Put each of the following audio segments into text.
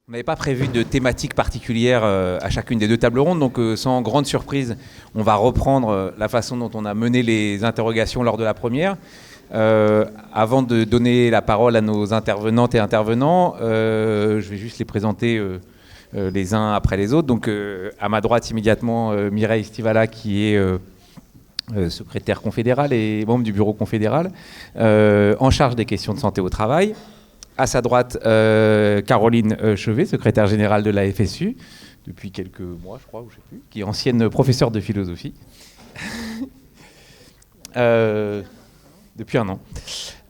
On n'avait pas prévu de thématique particulière à chacune des deux tables rondes, donc sans grande surprise, on va reprendre la façon dont on a mené les interrogations lors de la première. Avant de donner la parole à nos intervenantes et intervenants, je vais juste les présenter les uns après les autres. Donc à ma droite immédiatement, Mireille Stivala qui est secrétaire confédérale et membre du bureau confédéral, en charge des questions de santé au travail. À sa droite, Caroline Chevet, secrétaire générale de la FSU, depuis quelques mois, je crois, ou je ne sais plus, qui est ancienne professeure de philosophie. Depuis un an.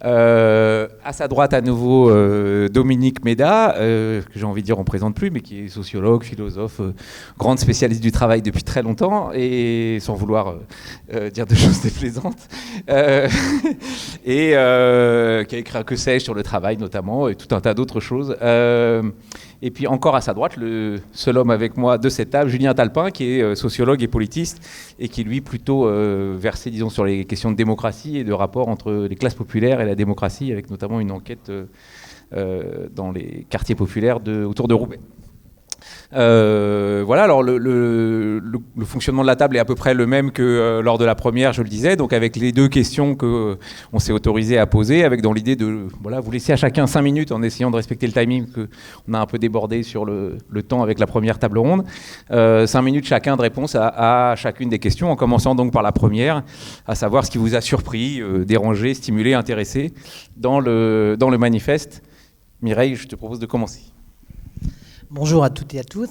À sa droite, à nouveau, Dominique Méda, que j'ai envie de dire on ne présente plus, mais qui est sociologue, philosophe, grande spécialiste du travail depuis très longtemps, et sans vouloir dire de choses déplaisantes, et qui a écrit un que sais-je sur le travail notamment, et tout un tas d'autres choses. Et puis encore à sa droite, le seul homme avec moi de cette table, Julien Talpin, qui est sociologue et politiste, et qui lui plutôt versé, disons, sur les questions de démocratie et de rapport entre les classes populaires et la démocratie, avec notamment une enquête dans les quartiers populaires autour de Roubaix. Voilà, alors le fonctionnement de la table est à peu près le même que lors de la première, je le disais, donc avec les deux questions qu'on s'est autorisé à poser, avec dans l'idée de vous laisser à chacun 5 minutes en essayant de respecter le timing, qu'on a un peu débordé sur le temps avec la première table ronde. 5 minutes chacun de réponse à chacune des questions, en commençant donc par la première, à savoir ce qui vous a surpris, dérangé, stimulé, intéressé dans le manifeste. Mireille, je te propose de commencer. Bonjour à toutes et à tous,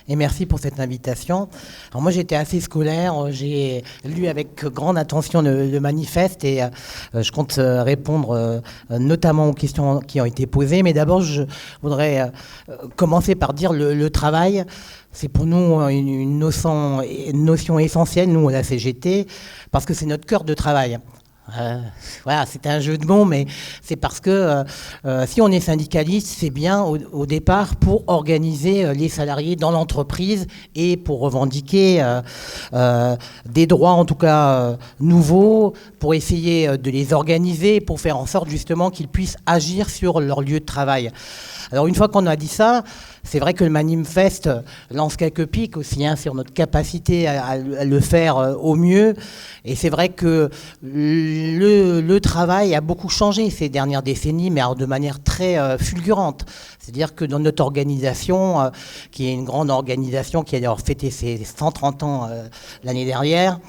et merci pour cette invitation. Alors moi j'étais assez scolaire, j'ai lu avec grande attention le manifeste et je compte répondre notamment aux questions qui ont été posées, mais d'abord je voudrais commencer par dire le travail. C'est pour nous une notion essentielle, nous à la CGT, parce que c'est notre cœur de travail. Voilà, c'est un jeu de mots, mais c'est parce que si on est syndicaliste, c'est bien au départ pour organiser les salariés dans l'entreprise et pour revendiquer des droits en tout cas nouveaux, pour essayer de les organiser, pour faire en sorte justement qu'ils puissent agir sur leur lieu de travail. Alors une fois qu'on a dit ça, c'est vrai que le manifeste lance quelques pics aussi sur notre capacité à le faire au mieux. Et c'est vrai que le travail a beaucoup changé ces dernières décennies, mais alors de manière très fulgurante. C'est-à-dire que dans notre organisation, qui est une grande organisation qui a d'ailleurs fêté ses 130 ans l'année dernière,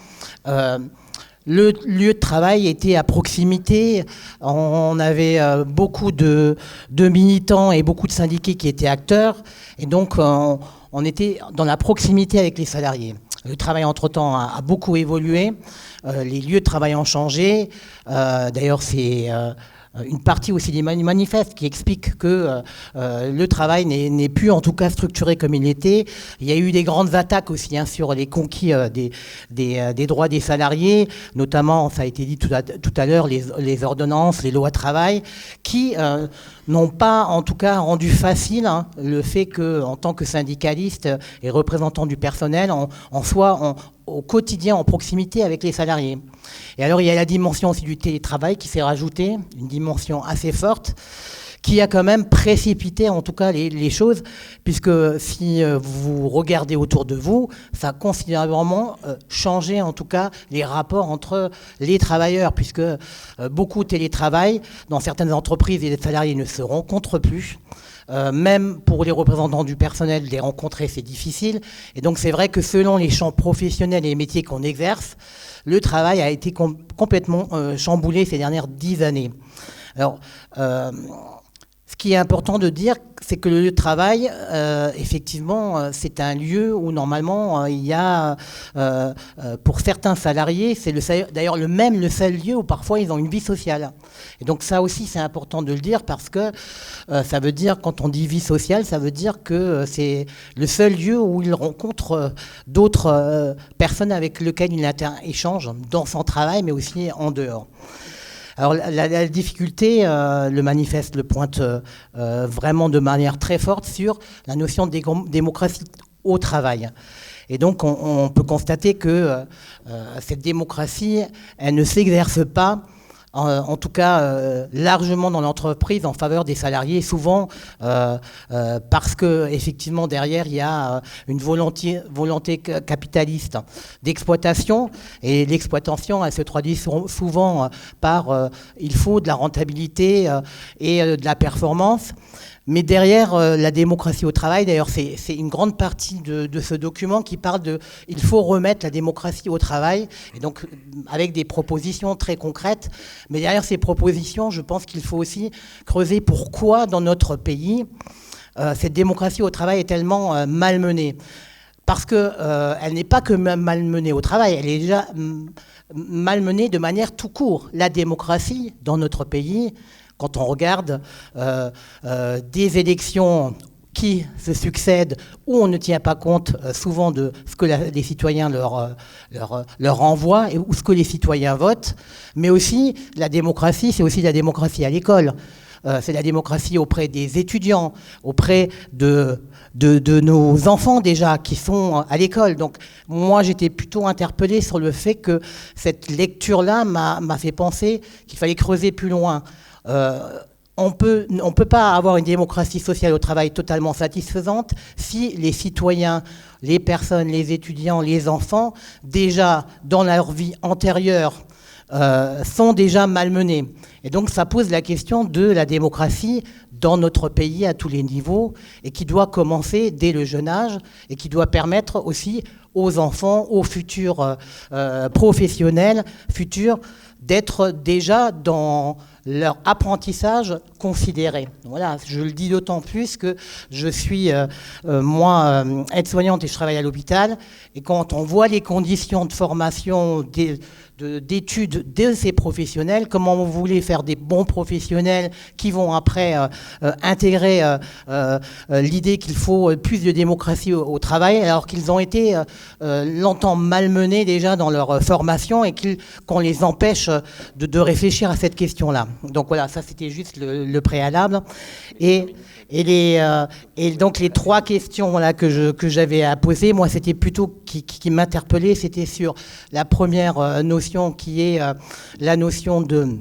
le lieu de travail était à proximité. On avait beaucoup de militants et beaucoup de syndiqués qui étaient acteurs. Et donc, on était dans la proximité avec les salariés. Le travail, entre-temps, a beaucoup évolué. Les lieux de travail ont changé. D'ailleurs, c'est une partie aussi des manifestes qui explique que le travail n'est plus en tout cas structuré comme il était. Il y a eu des grandes attaques aussi sur les conquis des droits des salariés, notamment, ça a été dit tout à l'heure, les ordonnances, les lois travail, qui n'ont pas en tout cas rendu facile le fait qu'en tant que syndicaliste et représentant du personnel, on soit au quotidien en proximité avec les salariés. Et alors il y a la dimension aussi du télétravail qui s'est rajoutée, une dimension assez forte, qui a quand même précipité en tout cas les choses, puisque si vous regardez autour de vous, ça a considérablement changé en tout cas les rapports entre les travailleurs, puisque beaucoup télétravaillent, dans certaines entreprises et les salariés ne se rencontrent plus. Même pour les représentants du personnel, les rencontrer, c'est difficile. Et donc c'est vrai que selon les champs professionnels et les métiers qu'on exerce, le travail a été complètement chamboulé ces dernières 10 années. Alors, ce qui est important de dire, c'est que le lieu de travail, effectivement, c'est un lieu où normalement il y a, pour certains salariés, c'est d'ailleurs le seul lieu où parfois ils ont une vie sociale. Et donc ça aussi c'est important de le dire parce que ça veut dire, quand on dit vie sociale, ça veut dire que c'est le seul lieu où ils rencontrent d'autres personnes avec lesquelles ils échangent dans son travail, mais aussi en dehors. Alors la difficulté, le manifeste le pointe vraiment de manière très forte sur la notion de démocratie au travail. Et donc on peut constater que cette démocratie, elle ne s'exerce pas en tout cas largement dans l'entreprise en faveur des salariés, souvent parce que effectivement derrière il y a une volonté capitaliste d'exploitation, et l'exploitation elle se traduit souvent par il faut de la rentabilité et de la performance. Mais derrière la démocratie au travail, d'ailleurs, c'est une grande partie de ce document qui parle de il faut remettre la démocratie au travail, et donc avec des propositions très concrètes. Mais derrière ces propositions, je pense qu'il faut aussi creuser pourquoi dans notre pays cette démocratie au travail est tellement malmenée. Parce qu'elle n'est pas que malmenée au travail, elle est déjà malmenée de manière tout court. La démocratie dans notre pays, quand on regarde des élections qui se succèdent où on ne tient pas compte souvent de ce que les citoyens leur envoient ou ce que les citoyens votent, mais aussi la démocratie, c'est aussi la démocratie à l'école. C'est la démocratie auprès des étudiants, auprès de nos enfants déjà qui sont à l'école. Donc moi j'étais plutôt interpellé sur le fait que cette lecture-là m'a fait penser qu'il fallait creuser plus loin. On peut pas avoir une démocratie sociale au travail totalement satisfaisante si les citoyens, les personnes, les étudiants, les enfants, déjà dans leur vie antérieure, sont déjà malmenés. Et donc ça pose la question de la démocratie dans notre pays à tous les niveaux, et qui doit commencer dès le jeune âge, et qui doit permettre aussi aux enfants, aux futurs professionnels futurs, d'être déjà dans leur apprentissage considéré. Voilà, je le dis d'autant plus que je suis, moi, aide-soignante et je travaille à l'hôpital. Et quand on voit les conditions de formation, d'études de ces professionnels, comment vous voulez faire des bons professionnels qui vont après intégrer l'idée qu'il faut plus de démocratie au travail, alors qu'ils ont été longtemps malmenés déjà dans leur formation, et qu'on les empêche de réfléchir à cette question-là. Donc voilà, ça c'était juste le préalable. Et donc les trois questions voilà, que j'avais à poser, moi c'était plutôt qui m'interpellait, c'était sur la première notion qui est la notion de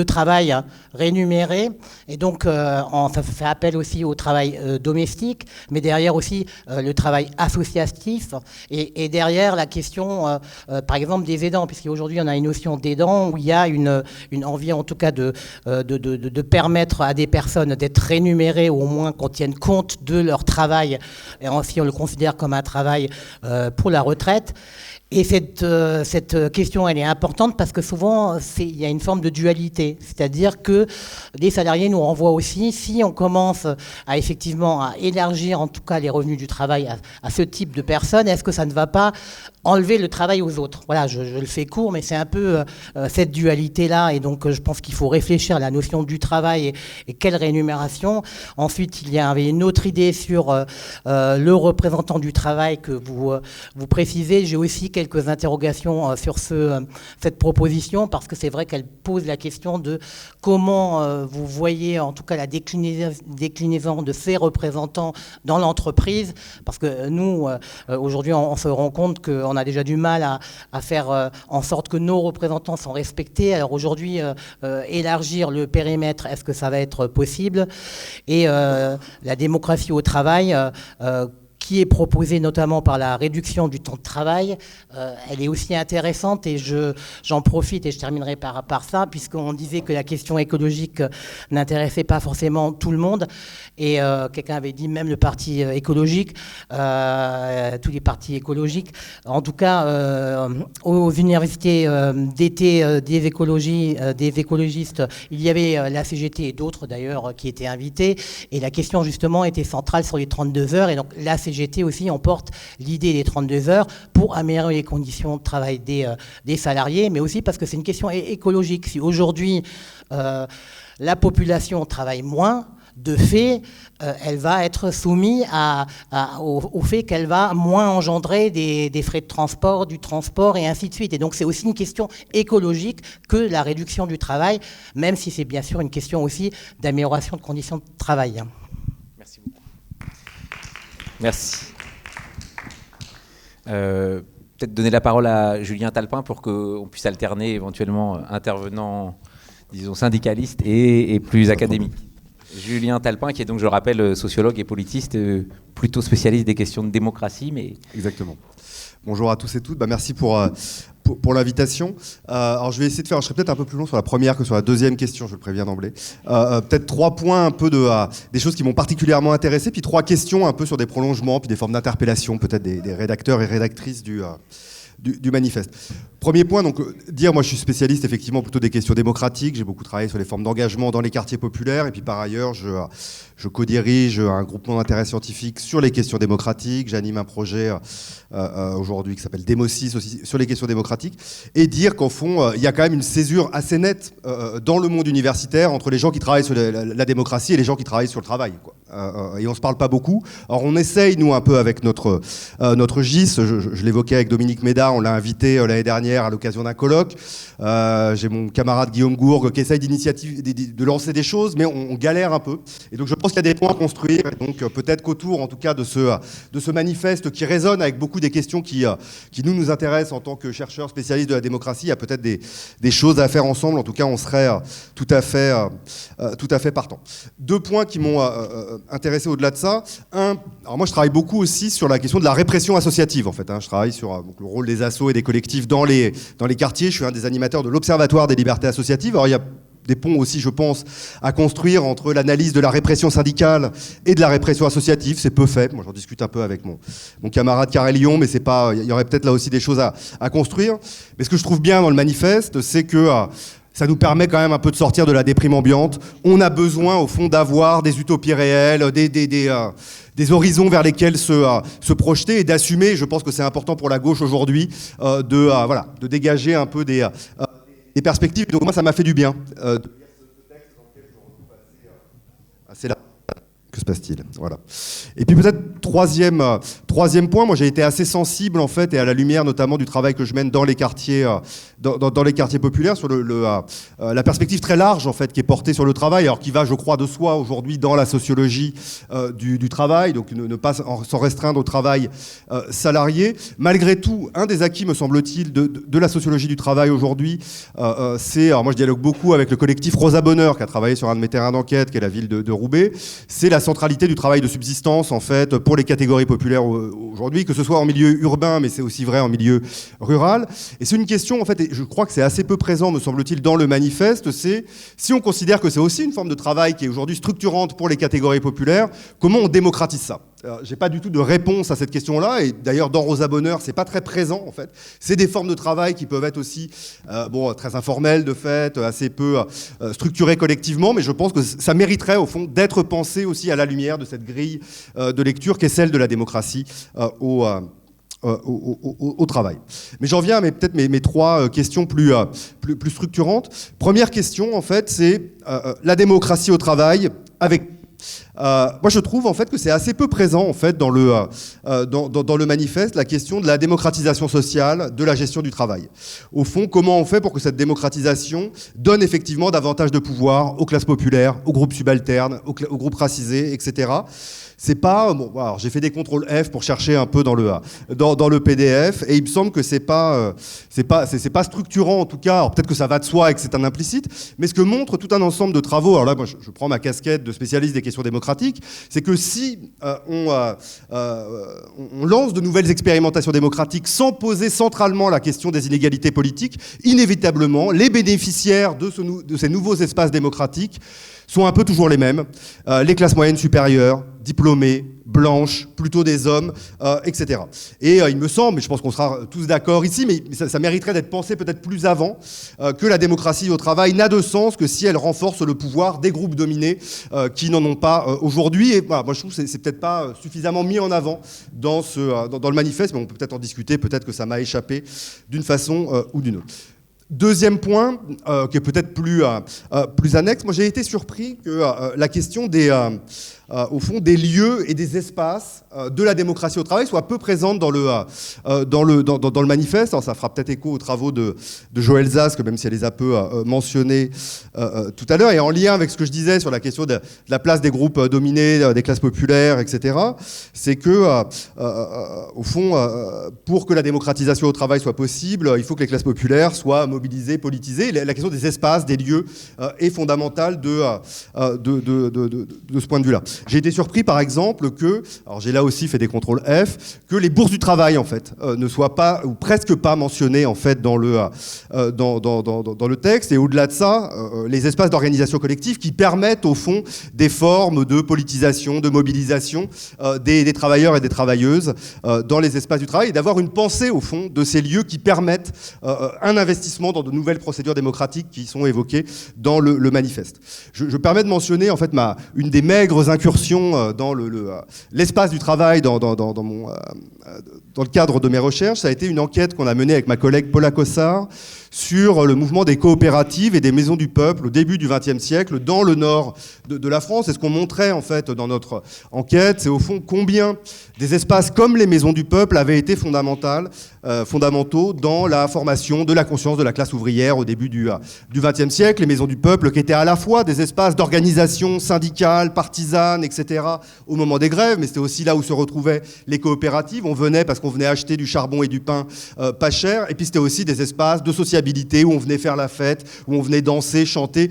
travail rémunéré, et donc ça fait appel aussi au travail domestique, mais derrière aussi le travail associatif, et derrière la question par exemple des aidants, puisqu'aujourd'hui on a une notion d'aidant où il y a une envie en tout cas de permettre à des personnes d'être rémunérées, ou au moins qu'on tienne compte de leur travail, et si on le considère comme un travail pour la retraite. Et cette question, elle est importante parce que souvent, il y a une forme de dualité. C'est-à-dire que les salariés nous renvoient aussi, si on commence à effectivement à élargir en tout cas les revenus du travail à ce type de personnes, est-ce que ça ne va pas enlever le travail aux autres? Voilà, je le fais court, mais c'est un peu cette dualité-là. Et donc, je pense qu'il faut réfléchir à la notion du travail et quelle rémunération. Ensuite, il y avait une autre idée sur le représentant du travail que vous précisez. J'ai aussi quelques interrogations sur cette proposition, parce que c'est vrai qu'elle pose la question de comment vous voyez en tout cas la déclinaison de ces représentants dans l'entreprise, parce que nous, aujourd'hui, on se rend compte qu'on a déjà du mal à faire en sorte que nos représentants sont respectés. Alors aujourd'hui, élargir le périmètre, est-ce que ça va être possible? Et la démocratie au travail, qui est proposée notamment par la réduction du temps de travail, elle est aussi intéressante, et j'en profite et je terminerai par ça, puisqu'on disait que la question écologique n'intéressait pas forcément tout le monde, et quelqu'un avait dit même le parti écologique, tous les partis écologiques. En tout cas, aux universités d'été des écologistes, il y avait la CGT et d'autres d'ailleurs qui étaient invités, et la question justement était centrale sur les 32 heures, et donc la CGT aussi, on porte l'idée des 32 heures pour améliorer les conditions de travail des salariés, mais aussi parce que c'est une question écologique. Si aujourd'hui la population travaille moins, de fait, elle va être soumise au fait qu'elle va moins engendrer des frais de transport, du transport et ainsi de suite. Et donc c'est aussi une question écologique que la réduction du travail, même si c'est bien sûr une question aussi d'amélioration de conditions de travail. Merci beaucoup. Merci. peut-être donner la parole à Julien Talpin pour qu'on puisse alterner éventuellement intervenants, disons, syndicalistes et plus académiques. Julien Talpin, qui est donc, je le rappelle, sociologue et politiste, plutôt spécialiste des questions de démocratie. Mais... Exactement. Bonjour à tous et toutes. Merci pour l'invitation. Alors je vais essayer de faire, je serai peut-être un peu plus long sur la première que sur la deuxième question, je le préviens d'emblée. Peut-être 3 points un peu des choses qui m'ont particulièrement intéressé, puis 3 questions un peu sur des prolongements, puis des formes d'interpellation peut-être des rédacteurs et rédactrices du manifeste. Premier point, donc dire, moi je suis spécialiste effectivement plutôt des questions démocratiques, j'ai beaucoup travaillé sur les formes d'engagement dans les quartiers populaires, et puis par ailleurs je co-dirige un groupement d'intérêt scientifique sur les questions démocratiques, j'anime un projet aujourd'hui qui s'appelle Démosis aussi sur les questions démocratiques, et dire qu'en fond il y a quand même une césure assez nette dans le monde universitaire entre les gens qui travaillent sur la démocratie et les gens qui travaillent sur le travail, quoi. Et on se parle pas beaucoup. Alors on essaye nous un peu avec notre GIS, je l'évoquais avec Dominique Méda, on l'a invité l'année dernière à l'occasion d'un colloque. J'ai mon camarade Guillaume Gourgue qui essaye de lancer des choses, mais on galère un peu. Et donc je pense qu'il y a des points à construire. Et donc peut-être qu'autour, en tout cas, de ce manifeste qui résonne avec beaucoup des questions qui nous intéressent en tant que chercheurs spécialistes de la démocratie, il y a peut-être des choses à faire ensemble. En tout cas, on serait tout à fait partant. 2 points qui m'ont intéressé au-delà de ça. Alors moi je travaille beaucoup aussi sur la question de la répression associative en fait. Je travaille sur le rôle des assos et des collectifs dans les quartiers. Je suis un des animateurs de l'Observatoire des libertés associatives. Alors il y a des ponts aussi, je pense, à construire entre l'analyse de la répression syndicale et de la répression associative. C'est peu fait. Moi, j'en discute un peu avec mon camarade Carré Lyon, mais c'est pas. Il y aurait peut-être là aussi des choses à construire. Mais ce que je trouve bien dans le manifeste, c'est que ça nous permet quand même un peu de sortir de la déprime ambiante. On a besoin, au fond, d'avoir des utopies réelles, des horizons vers lesquels se projeter et d'assumer. Je pense que c'est important pour la gauche aujourd'hui de dégager un peu des perspectives. Donc moi, ça m'a fait du bien de lire ce texte dans lequel je retrouve assez là. Que se passe-t-il ? Voilà. Et puis peut-être troisième point, moi j'ai été assez sensible en fait, et à la lumière notamment du travail que je mène dans les quartiers, dans les quartiers populaires, sur la perspective très large en fait qui est portée sur le travail, alors qui va, je crois, de soi aujourd'hui dans la sociologie du travail, donc ne pas s'en restreindre au travail salarié. Malgré tout, un des acquis, me semble-t-il, de la sociologie du travail aujourd'hui, alors moi je dialogue beaucoup avec le collectif Rosa Bonheur, qui a travaillé sur un de mes terrains d'enquête, qui est la ville de Roubaix, c'est la centralité du travail de subsistance en fait pour les catégories populaires aujourd'hui, que ce soit en milieu urbain, mais c'est aussi vrai en milieu rural. Et c'est une question en fait, et je crois que c'est assez peu présent, me semble-t-il, dans le manifeste, c'est si on considère que c'est aussi une forme de travail qui est aujourd'hui structurante pour les catégories populaires, comment on démocratise ça ? J'ai pas du tout de réponse à cette question-là, et d'ailleurs dans Rosa Bonheur, c'est pas très présent en fait. C'est des formes de travail qui peuvent être aussi très informelles de fait, assez peu structurées collectivement, mais je pense que ça mériterait au fond d'être pensé aussi à la lumière de cette grille de lecture qui est celle de la démocratie au travail. Mais j'en viens à peut-être mes 3 questions plus structurantes. Première question en fait, c'est la démocratie au travail avec moi je trouve en fait que c'est assez peu présent en fait dans le manifeste, la question de la démocratisation sociale de la gestion du travail. Au fond, comment on fait pour que cette démocratisation donne effectivement davantage de pouvoir aux classes populaires, aux groupes subalternes, aux groupes racisés, etc. C'est pas alors j'ai fait des contrôles F pour chercher un peu dans le PDF, et il me semble que c'est pas structurant en tout cas. Alors peut-être que ça va de soi et que c'est un implicite, mais ce que montre tout un ensemble de travaux. Alors là, moi, je prends ma casquette de spécialiste des questions démocratiques, c'est que si on lance de nouvelles expérimentations démocratiques sans poser centralement la question des inégalités politiques, inévitablement les bénéficiaires de ces nouveaux espaces démocratiques sont un peu toujours les mêmes, les classes moyennes supérieures, diplômées, blanches, plutôt des hommes, etc. Et il me semble, mais je pense qu'on sera tous d'accord ici, mais ça mériterait d'être pensé peut-être plus avant, que la démocratie au travail n'a de sens que si elle renforce le pouvoir des groupes dominés qui n'en ont pas aujourd'hui. Et voilà, moi je trouve que c'est peut-être pas suffisamment mis en avant dans le manifeste, mais on peut peut-être en discuter, peut-être que ça m'a échappé d'une façon ou d'une autre. Deuxième point, qui est peut-être plus annexe, moi j'ai été surpris que la question au fond, des lieux et des espaces de la démocratie au travail soient peu présentes dans le manifeste. Alors, ça fera peut-être écho aux travaux de Joël Zask, même si elle les a peu mentionnés tout à l'heure, et en lien avec ce que je disais sur la question de la place des groupes dominés, des classes populaires, etc., c'est que, au fond, pour que la démocratisation au travail soit possible, il faut que les classes populaires soient mobilisées, politisées. La question des espaces, des lieux, est fondamentale de ce point de vue-là. J'ai été surpris, par exemple, que, alors j'ai là aussi fait des contrôles F, que les bourses du travail, en fait, ne soient pas, ou presque pas mentionnées, en fait, dans le texte. Et au-delà de ça, les espaces d'organisation collective qui permettent, au fond, des formes de politisation, de mobilisation des travailleurs et des travailleuses dans les espaces du travail, et d'avoir une pensée, au fond, de ces lieux qui permettent un investissement dans de nouvelles procédures démocratiques qui sont évoquées dans le manifeste. Je permets de mentionner, en fait, une des maigres incursions dans l'espace du travail dans le cadre de mes recherches. Ça a été une enquête qu'on a menée avec ma collègue Paula Cossard sur le mouvement des coopératives et des maisons du peuple au début du XXe siècle dans le nord de la France. Et ce qu'on montrait, en fait, dans notre enquête, c'est au fond combien des espaces comme les maisons du peuple avaient été fondamentaux dans la formation de la conscience de la classe ouvrière au début du XXe siècle. Les maisons du peuple qui étaient à la fois des espaces d'organisation syndicale, partisane, etc. au moment des grèves, mais c'était aussi là où se retrouvaient les coopératives. On venait parce qu'on venait acheter du charbon et du pain pas cher. Et puis c'était aussi des espaces de sociabilité où on venait faire la fête, où on venait danser, chanter,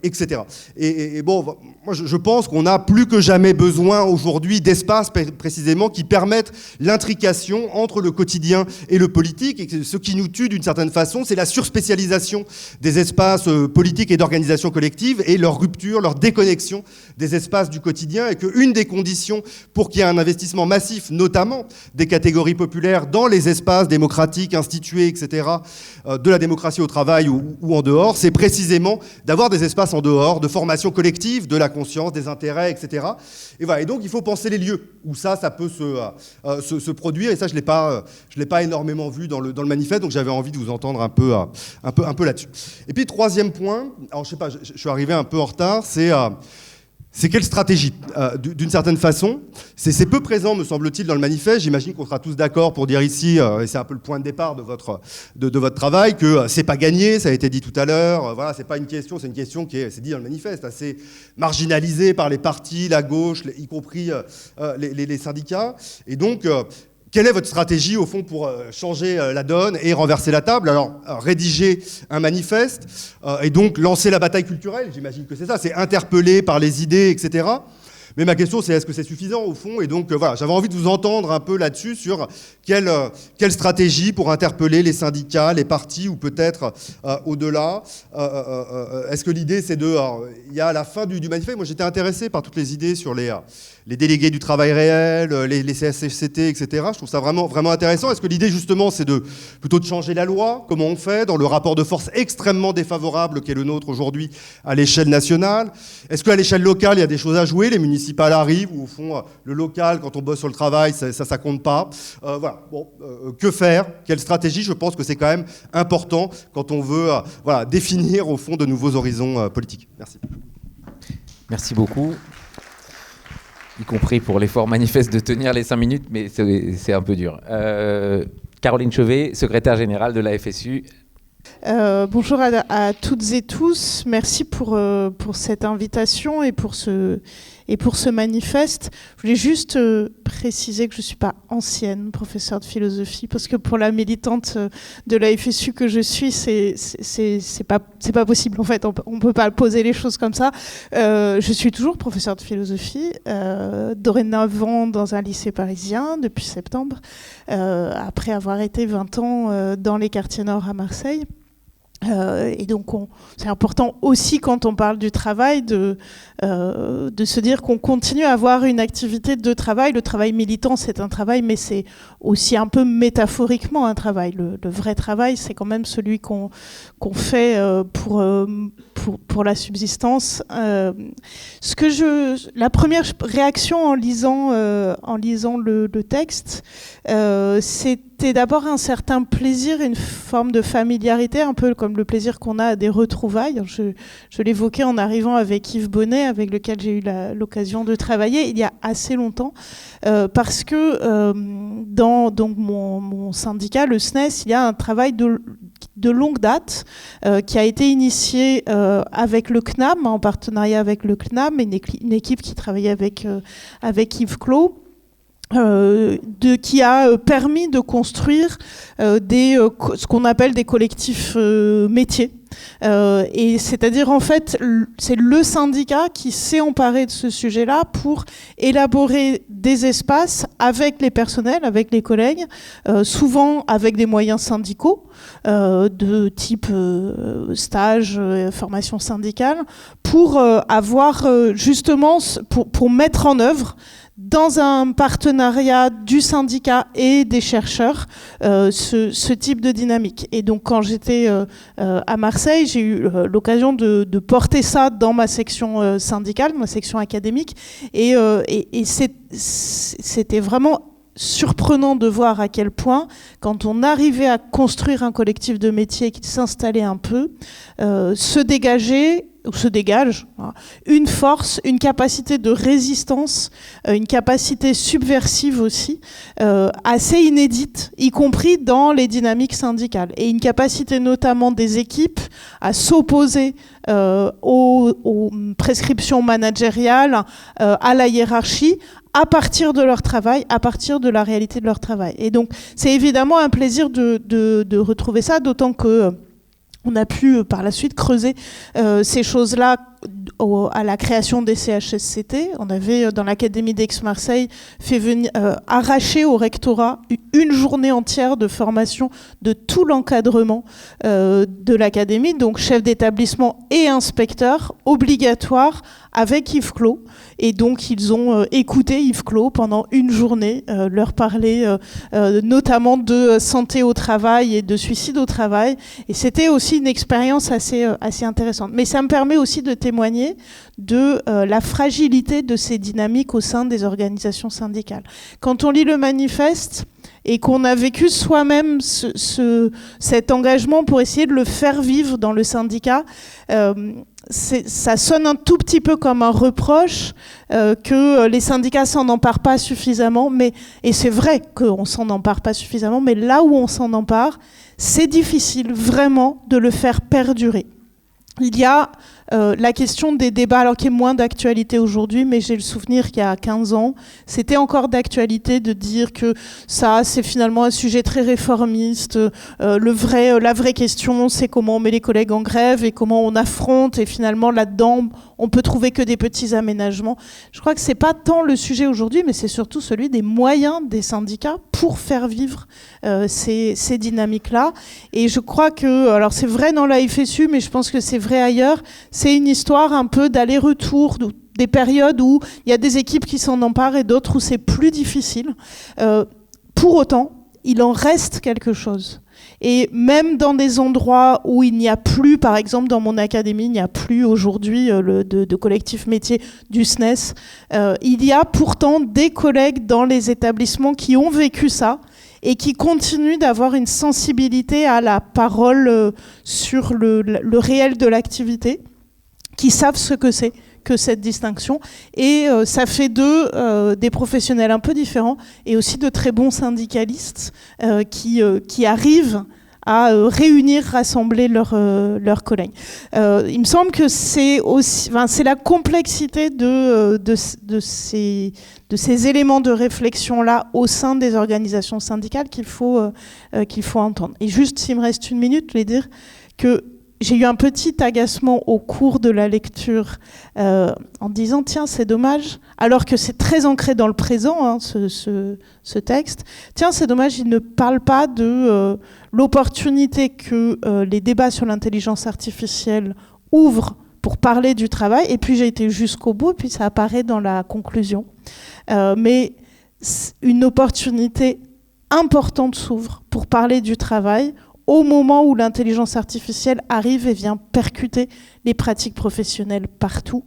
etc. Et bon, moi je pense qu'on a plus que jamais besoin aujourd'hui d'espaces précisément qui permettent l'intrication entre le quotidien et le politique. Et ce qui nous tue d'une certaine façon, c'est la surspécialisation des espaces politiques et d'organisation collective et leur rupture, leur déconnexion des espaces du quotidien. Et qu'une des conditions pour qu'il y ait un investissement massif, notamment des catégories populaires dans les espaces démocratiques, institués, etc., de la démocratie au travail ou en dehors, c'est précisément d'avoir des espaces en dehors, de formation collective, de la conscience, des intérêts, etc. Et voilà. Et donc il faut penser les lieux où ça peut se produire. Et ça, je l'ai pas énormément vu dans le manifeste, donc j'avais envie de vous entendre un peu là-dessus. Et puis troisième point, alors je sais pas, je suis arrivé un peu en retard, c'est quelle stratégie d'une certaine façon. C'est peu présent, me semble-t-il, dans le manifeste. J'imagine qu'on sera tous d'accord pour dire ici, et c'est un peu le point de départ de votre travail, que c'est pas gagné, ça a été dit tout à l'heure. Voilà, c'est pas une question, c'est une question qui est, c'est dit dans le manifeste, assez marginalisée par les partis, la gauche, y compris les syndicats. Et donc, quelle est votre stratégie, au fond, pour changer la donne et renverser la table? Alors, rédiger un manifeste et donc lancer la bataille culturelle, j'imagine que c'est ça, c'est interpeller par les idées, etc. Mais ma question, c'est est-ce que c'est suffisant, au fond? Et donc, voilà, j'avais envie de vous entendre un peu là-dessus sur quelle stratégie pour interpeller les syndicats, les partis, ou peut-être au-delà. Est-ce que l'idée, c'est il y a à la fin du manifeste, moi j'étais intéressé par toutes les idées sur les délégués du travail réel, les CSCT, etc. Je trouve ça vraiment, vraiment intéressant. Est-ce que l'idée, justement, c'est plutôt de changer la loi? Comment on fait dans le rapport de force extrêmement défavorable qui est le nôtre aujourd'hui à l'échelle nationale? Est-ce qu'à l'échelle locale, il y a des choses à jouer? Les municipales arrivent, ou au fond, le local, quand on bosse sur le travail, ça compte pas. Voilà. Bon, que faire? Quelle stratégie? Je pense que c'est quand même important quand on veut définir, au fond, de nouveaux horizons politiques. Merci. Merci beaucoup. Y compris pour l'effort manifeste de tenir les 5 minutes, mais c'est un peu dur. Caroline Chauvet, secrétaire générale de la FSU. Bonjour à toutes et tous. Merci pour cette invitation et pour ce manifeste. Je voulais juste préciser que je ne suis pas ancienne professeure de philosophie, parce que pour la militante de la FSU que je suis, c'est pas possible. En fait, on ne peut pas poser les choses comme ça. Je suis toujours professeure de philosophie, dorénavant dans un lycée parisien depuis septembre, après avoir été 20 ans dans les quartiers nord à Marseille. Et donc, c'est important aussi quand on parle du travail de se dire qu'on continue à avoir une activité de travail. Le travail militant, c'est un travail, mais c'est aussi un peu métaphoriquement un travail. Le vrai travail, c'est quand même celui qu'on fait pour la subsistance. La première réaction en lisant le texte, c'était d'abord un certain plaisir, une forme de familiarité, un peu comme comme le plaisir qu'on a à des retrouvailles. Je l'évoquais en arrivant avec Yves Bonnet, avec lequel j'ai eu l'occasion de travailler il y a assez longtemps, parce que dans donc mon syndicat, le SNES, il y a un travail de longue date qui a été initié avec le CNAM, en partenariat avec le CNAM, une équipe qui travaillait avec Yves Clos, qui a permis de construire ce qu'on appelle des collectifs métiers. Et c'est-à-dire, en fait, c'est le syndicat qui s'est emparé de ce sujet-là pour élaborer des espaces avec les personnels, avec les collègues, souvent avec des moyens syndicaux de type stage, formation syndicale, pour avoir justement, pour mettre en œuvre dans un partenariat du syndicat et des chercheurs, ce type de dynamique. Et donc, quand j'étais à Marseille, j'ai eu l'occasion de porter ça dans ma section syndicale, ma section académique, et c'était vraiment surprenant de voir à quel point, quand on arrivait à construire un collectif de métiers qui s'installait un peu, se dégage une force, une capacité de résistance, une capacité subversive aussi, assez inédite, y compris dans les dynamiques syndicales. Et une capacité notamment des équipes à s'opposer aux prescriptions managériales, à la hiérarchie, à partir de leur travail, à partir de la réalité de leur travail. Et donc, c'est évidemment un plaisir de retrouver ça, d'autant que on a pu par la suite creuser ces choses-là à la création des CHSCT. On avait dans l'Académie d'Aix-Marseille fait venir, arracher au rectorat une journée entière de formation de tout l'encadrement de l'académie, donc chef d'établissement et inspecteur obligatoire avec Yves Clos. Et donc ils ont écouté Yves Clos pendant une journée, leur parler notamment de santé au travail et de suicide au travail. Et c'était aussi une expérience assez intéressante. Mais ça me permet aussi de témoigner de la fragilité de ces dynamiques au sein des organisations syndicales. Quand on lit le manifeste et qu'on a vécu soi-même cet engagement pour essayer de le faire vivre dans le syndicat, ça sonne un tout petit peu comme un reproche que les syndicats s'en emparent pas suffisamment, et c'est vrai qu'on s'en empare pas suffisamment, mais là où on s'en empare, c'est difficile vraiment de le faire perdurer. Il y a la question des débats, alors qui est moins d'actualité aujourd'hui, mais j'ai le souvenir qu'il y a 15 ans, c'était encore d'actualité de dire que ça, c'est finalement un sujet très réformiste. La vraie question, c'est comment on met les collègues en grève et comment on affronte, et finalement là-dedans, on peut trouver que des petits aménagements. Je crois que c'est pas tant le sujet aujourd'hui, mais c'est surtout celui des moyens des syndicats pour faire vivre ces dynamiques-là. Et je crois que, alors c'est vrai dans la FSU, mais je pense que c'est vrai ailleurs, c'est une histoire un peu d'aller-retour, des périodes où il y a des équipes qui s'en emparent et d'autres où c'est plus difficile. Pour autant, il en reste quelque chose. Et même dans des endroits où il n'y a plus, par exemple dans mon académie, il n'y a plus aujourd'hui de collectif métier du SNES, il y a pourtant des collègues dans les établissements qui ont vécu ça et qui continuent d'avoir une sensibilité à la parole sur le réel de l'activité, qui savent ce que c'est que cette distinction. Et ça fait d'eux des professionnels un peu différents et aussi de très bons syndicalistes qui arrivent à réunir, rassembler leurs collègues. Il me semble que c'est la complexité de ces éléments de réflexion-là au sein des organisations syndicales qu'il faut entendre. Et juste, s'il me reste une minute, je vais dire que j'ai eu un petit agacement au cours de la lecture en disant « Tiens, c'est dommage », alors que c'est très ancré dans le présent, hein, ce texte. « Tiens, c'est dommage, il ne parle pas de l'opportunité que les débats sur l'intelligence artificielle ouvrent pour parler du travail. » Et puis j'ai été jusqu'au bout, puis ça apparaît dans la conclusion. Mais une opportunité importante s'ouvre pour parler du travail au moment où l'intelligence artificielle arrive et vient percuter les pratiques professionnelles partout.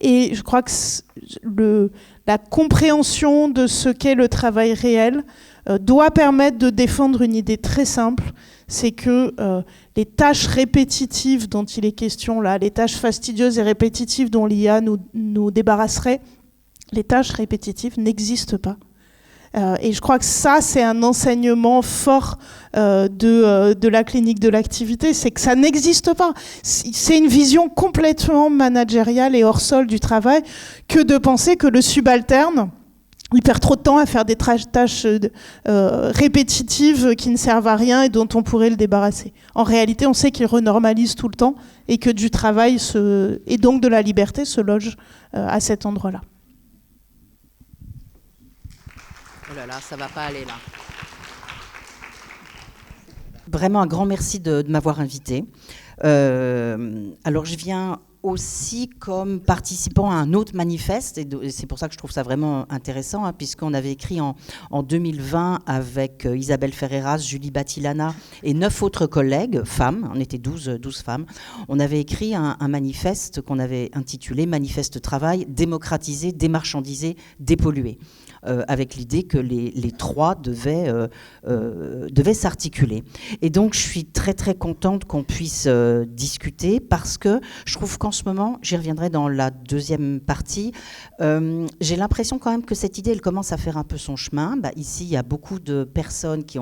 Et je crois que la compréhension de ce qu'est le travail réel doit permettre de défendre une idée très simple, c'est que les tâches répétitives dont il est question là, les tâches fastidieuses et répétitives dont l'IA nous débarrasserait, les tâches répétitives n'existent pas. Et je crois que ça, c'est un enseignement fort de la clinique de l'activité, c'est que ça n'existe pas. C'est une vision complètement managériale et hors sol du travail que de penser que le subalterne, il perd trop de temps à faire des tâches répétitives qui ne servent à rien et dont on pourrait le débarrasser. En réalité, on sait qu'il renormalise tout le temps et que du travail et donc de la liberté se loge à cet endroit-là. Oh là là, ça va pas aller là. Vraiment un grand merci de m'avoir invité. Alors je viens aussi comme participant à un autre manifeste, et c'est pour ça que je trouve ça vraiment intéressant, hein, puisqu'on avait écrit en 2020 avec Isabelle Ferreras, Julie Batilana et 9 autres collègues, femmes, on était 12 femmes, on avait écrit un manifeste qu'on avait intitulé « Manifeste travail, démocratiser, démarchandiser, dépolluer ». Avec l'idée que les trois devaient s'articuler. Et donc, je suis très, très contente qu'on puisse discuter parce que je trouve qu'en ce moment, j'y reviendrai dans la deuxième partie, j'ai l'impression quand même que cette idée, elle commence à faire un peu son chemin. Ici, il y a beaucoup de personnes qui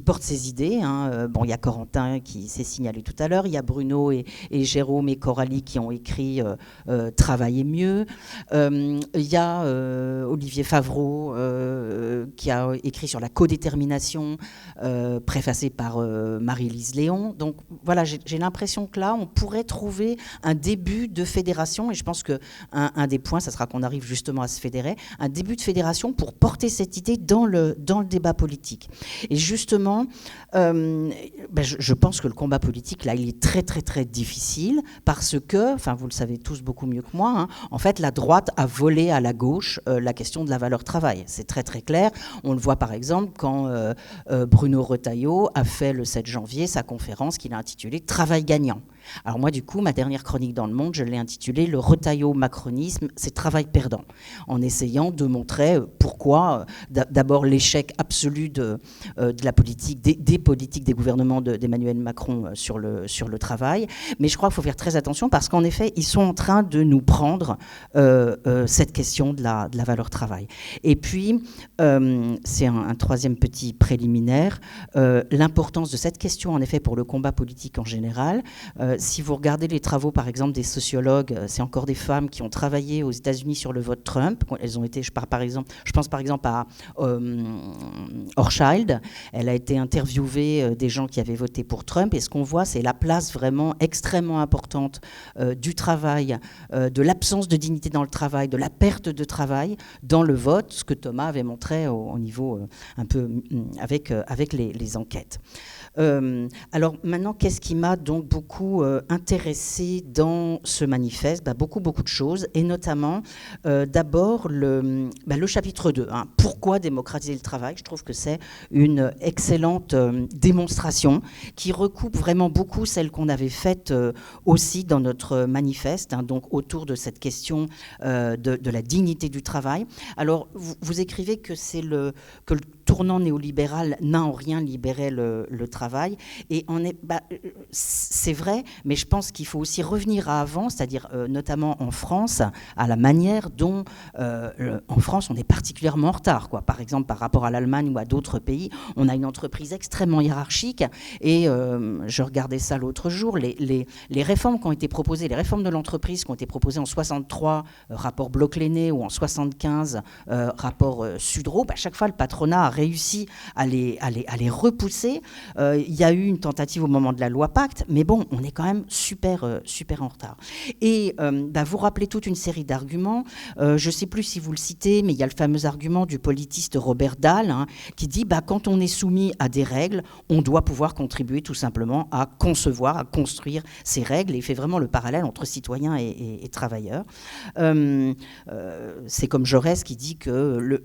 portent ces idées. Hein. Bon, il y a Corentin qui s'est signalé tout à l'heure, il y a Bruno et Jérôme et Coralie qui ont écrit « Travailler mieux ». Il y a Olivier Favreau qui a écrit sur la codétermination, préfacé par Marie-Lise Léon. Donc voilà, j'ai l'impression que là, on pourrait trouver un début de fédération, et je pense qu'un des points, ça sera qu'on arrive justement à se fédérer, un début de fédération pour porter cette idée dans le débat politique. Et justement, je pense que le combat politique, là, il est très, très, très difficile parce que, enfin, vous le savez tous beaucoup mieux que moi, hein, en fait, la droite a volé à la gauche la question de la valeur travail. C'est très, très clair. On le voit, par exemple, quand Bruno Retailleau a fait le 7 janvier sa conférence qu'il a intitulée « Travail gagnant ». Alors moi, du coup, ma dernière chronique dans Le Monde, je l'ai intitulée « Le Retailleau-macronisme, c'est travail perdant », en essayant de montrer pourquoi, d'abord, l'échec absolu de la politique, des politiques des gouvernements d'Emmanuel Macron sur le travail. Mais je crois qu'il faut faire très attention parce qu'en effet, ils sont en train de nous prendre cette question de la valeur travail. Et puis, c'est un troisième petit préliminaire, l'importance de cette question, en effet, pour le combat politique en général. Si vous regardez les travaux, par exemple, des sociologues, c'est encore des femmes qui ont travaillé aux États-Unis sur le vote Trump. Elles ont été, je pense par exemple à Hochschild. Elle a été interviewée des gens qui avaient voté pour Trump. Et ce qu'on voit, c'est la place vraiment extrêmement importante du travail, de l'absence de dignité dans le travail, de la perte de travail dans le vote, ce que Thomas avait montré au niveau un peu avec les enquêtes. Alors maintenant, qu'est-ce qui m'a donc beaucoup intéressé dans ce manifeste? Beaucoup de choses, et notamment d'abord le chapitre 2, hein, pourquoi démocratiser le travail? Je trouve que c'est une excellente démonstration qui recoupe vraiment beaucoup celle qu'on avait faite aussi dans notre manifeste, hein, donc autour de cette question de la dignité du travail. Alors vous écrivez que le tournant néolibéral n'a en rien libéré le travail, et c'est vrai, mais je pense qu'il faut aussi revenir à avant, c'est-à-dire notamment en France, à la manière dont en France on est particulièrement en retard, quoi. Par exemple, par rapport à l'Allemagne ou à d'autres pays, on a une entreprise extrêmement hiérarchique, et je regardais ça l'autre jour, les réformes qui ont été proposées, les réformes de l'entreprise qui ont été proposées en 63, rapport Bloch-Lenné, ou en 75, rapport Sudreau, chaque fois le patronat a réussi à les repousser. Il y a eu une tentative au moment de la loi Pacte, mais bon, on est quand même super en retard. Et vous rappelez toute une série d'arguments. Je ne sais plus si vous le citez, mais il y a le fameux argument du politiste Robert Dahl, qui dit quand on est soumis à des règles, on doit pouvoir contribuer tout simplement à concevoir, à construire ces règles. Et il fait vraiment le parallèle entre citoyens et travailleurs. C'est comme Jaurès qui dit que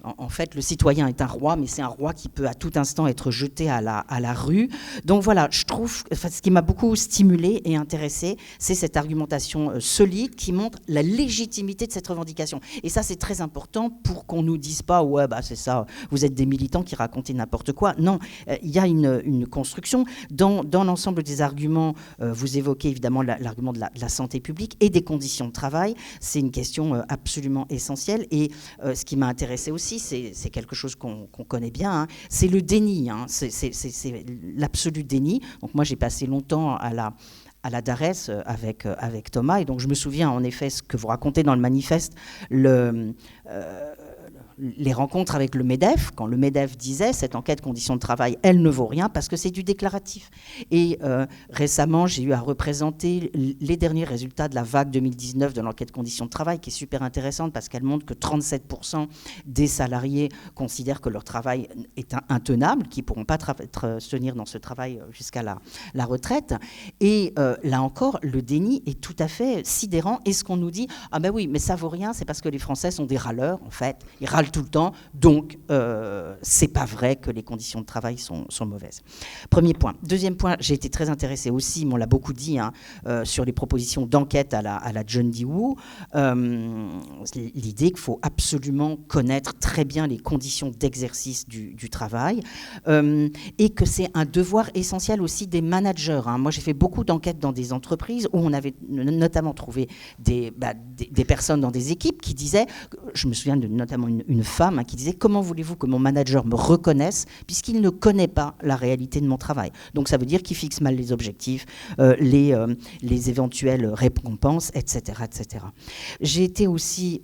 en fait, le citoyen est un roi, mais c'est un roi qui peut à tout instant être jeté à la rue. Donc voilà, je trouve, ce qui m'a beaucoup stimulé et intéressé, c'est cette argumentation solide qui montre la légitimité de cette revendication. Et ça, c'est très important pour qu'on nous dise pas, ouais, c'est ça, vous êtes des militants qui racontent n'importe quoi. Non, il y a une construction. Dans l'ensemble des arguments, vous évoquez évidemment l'argument de la santé publique et des conditions de travail. C'est une question absolument essentielle. Et ce qui m'a intéressé aussi, c'est quelque chose qu'on connaît bien, c'est le déni. C'est l'absolu déni. Donc moi, j'ai passé longtemps à la DARES avec Thomas, et donc je me souviens en effet ce que vous racontez dans le manifeste, les rencontres avec le MEDEF, quand le MEDEF disait cette enquête conditions de travail, elle ne vaut rien parce que c'est du déclaratif. Et récemment, j'ai eu à représenter les derniers résultats de la vague 2019 de l'enquête conditions de travail, qui est super intéressante parce qu'elle montre que 37% des salariés considèrent que leur travail est intenable, qu'ils ne pourront pas se tenir dans ce travail jusqu'à la retraite. Et là encore, le déni est tout à fait sidérant. Et ce qu'on nous dit, oui, mais ça vaut rien, c'est parce que les Français sont des râleurs, en fait. Ils râlent tout le temps, donc c'est pas vrai que les conditions de travail sont mauvaises. Premier point. Deuxième point, j'ai été très intéressée aussi, mais on l'a beaucoup dit, sur les propositions d'enquête à la John Dewey, l'idée qu'il faut absolument connaître très bien les conditions d'exercice du travail, et que c'est un devoir essentiel aussi des managers. Moi, j'ai fait beaucoup d'enquêtes dans des entreprises où on avait notamment trouvé des personnes dans des équipes qui disaient, je me souviens notamment une femme qui disait « Comment voulez-vous que mon manager me reconnaisse puisqu'il ne connaît pas la réalité de mon travail ?» Donc ça veut dire qu'il fixe mal les objectifs, les éventuelles récompenses, etc. etc. J'ai été aussi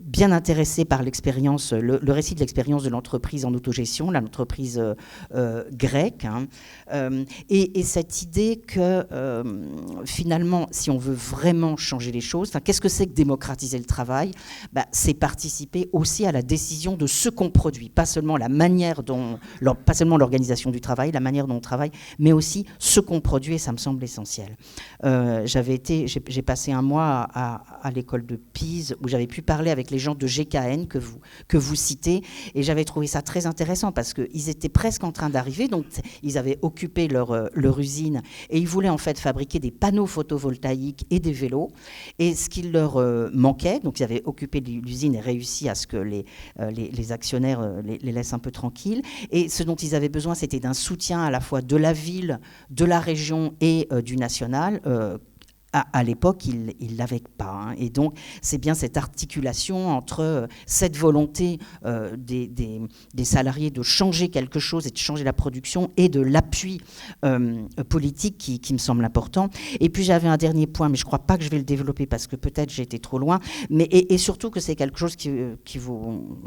bien intéressée par l'expérience, le récit de l'expérience de l'entreprise en autogestion, l'entreprise grecque, et cette idée que finalement, si on veut vraiment changer les choses, qu'est-ce que c'est que démocratiser le travail ? C'est participer aussi à la décision de ce qu'on produit, pas seulement pas seulement l'organisation du travail, la manière dont on travaille, mais aussi ce qu'on produit, et ça me semble essentiel. J'ai passé un mois à l'école de Pise où j'avais pu parler avec les gens de GKN que vous citez, et j'avais trouvé ça très intéressant parce qu'ils étaient presque en train d'arriver, donc ils avaient occupé leur usine et ils voulaient en fait fabriquer des panneaux photovoltaïques et des vélos, et ce qui leur manquait, donc ils avaient occupé l'usine et réussi à ce que les actionnaires les laissent un peu tranquilles, et ce dont ils avaient besoin, c'était d'un soutien à la fois de la ville, de la région et du national. À l'époque, ils ne l'avaient pas. Et donc, c'est bien cette articulation entre cette volonté des salariés de changer quelque chose et de changer la production et de l'appui politique qui me semble important. Et puis, j'avais un dernier point, mais je ne crois pas que je vais le développer parce que peut-être j'ai été trop loin. Et surtout que c'est quelque chose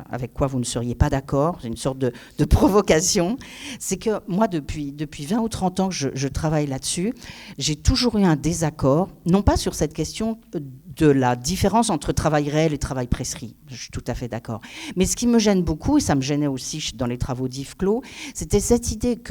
avec quoi vous ne seriez pas d'accord. C'est une sorte de provocation. C'est que moi, depuis 20 ou 30 ans que je travaille là-dessus, j'ai toujours eu un désaccord, non pas sur cette question de la différence entre travail réel et travail prescrit, je suis tout à fait d'accord, mais ce qui me gêne beaucoup, et ça me gênait aussi dans les travaux d'Yves Clos, c'était cette idée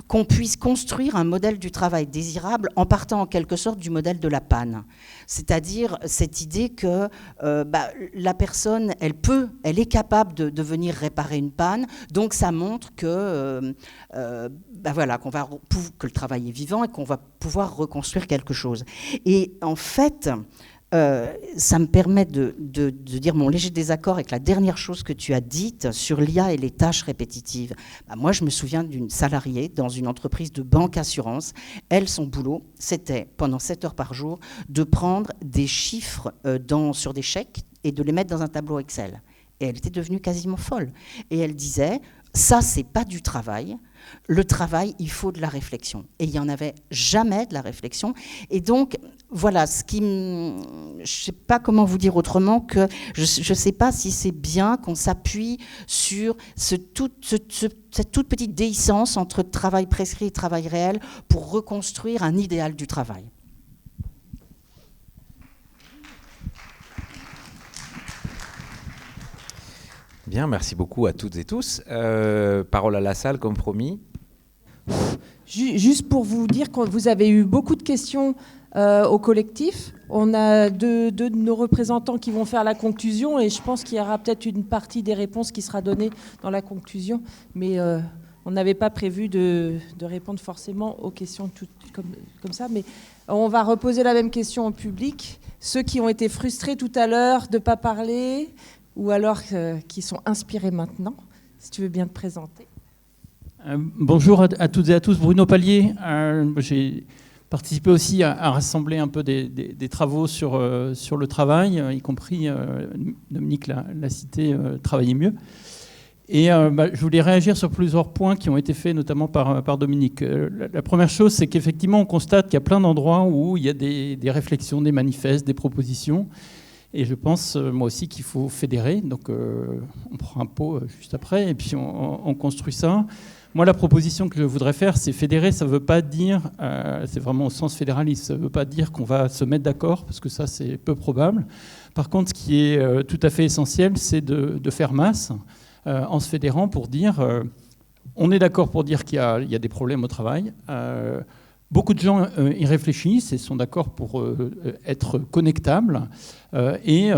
qu'on puisse construire un modèle du travail désirable en partant en quelque sorte du modèle de la panne. C'est-à-dire cette idée que la personne, elle est capable de venir réparer une panne, donc ça montre que, que le travail est vivant et qu'on va pouvoir reconstruire quelque chose. Et en fait, ça me permet de dire mon léger désaccord avec la dernière chose que tu as dite sur l'IA et les tâches répétitives. Moi, je me souviens d'une salariée dans une entreprise de banque assurance. Elle, son boulot, c'était, pendant 7 heures par jour, de prendre des chiffres sur des chèques et de les mettre dans un tableau Excel. Et elle était devenue quasiment folle. Et elle disait, ça, c'est pas du travail. Le travail, il faut de la réflexion. Et il n'y en avait jamais de la réflexion. Et donc, voilà, je ne sais pas comment vous dire autrement que je ne sais pas si c'est bien qu'on s'appuie sur cette toute petite déhiscence entre travail prescrit et travail réel pour reconstruire un idéal du travail. Bien, merci beaucoup à toutes et tous. Parole à la salle, comme promis. Juste pour vous dire que vous avez eu beaucoup de questions au collectif. On a deux de nos représentants qui vont faire la conclusion et je pense qu'il y aura peut-être une partie des réponses qui sera donnée dans la conclusion. Mais on n'avait pas prévu de répondre forcément aux questions comme ça. Mais on va reposer la même question au public. Ceux qui ont été frustrés tout à l'heure de ne pas parler ou alors qui sont inspirés maintenant, si tu veux bien te présenter. Bonjour à toutes et à tous, Bruno Palier. J'ai participé aussi à rassembler un peu des travaux sur le travail, y compris, Dominique l'a cité, Travailler mieux. Et je voulais réagir sur plusieurs points qui ont été faits, notamment par Dominique. La première chose, c'est qu'effectivement, on constate qu'il y a plein d'endroits où il y a des réflexions, des manifestes, des propositions. Et je pense, moi aussi, qu'il faut fédérer. Donc, on prend un pot juste après et puis on construit ça. Moi, la proposition que je voudrais faire, c'est fédérer. Ça ne veut pas dire, c'est vraiment au sens fédéraliste, ça ne veut pas dire qu'on va se mettre d'accord, parce que ça, c'est peu probable. Par contre, ce qui est tout à fait essentiel, c'est de faire masse en se fédérant pour dire, on est d'accord pour dire qu'il y a des problèmes au travail. Beaucoup de gens y réfléchissent et sont d'accord pour être connectables et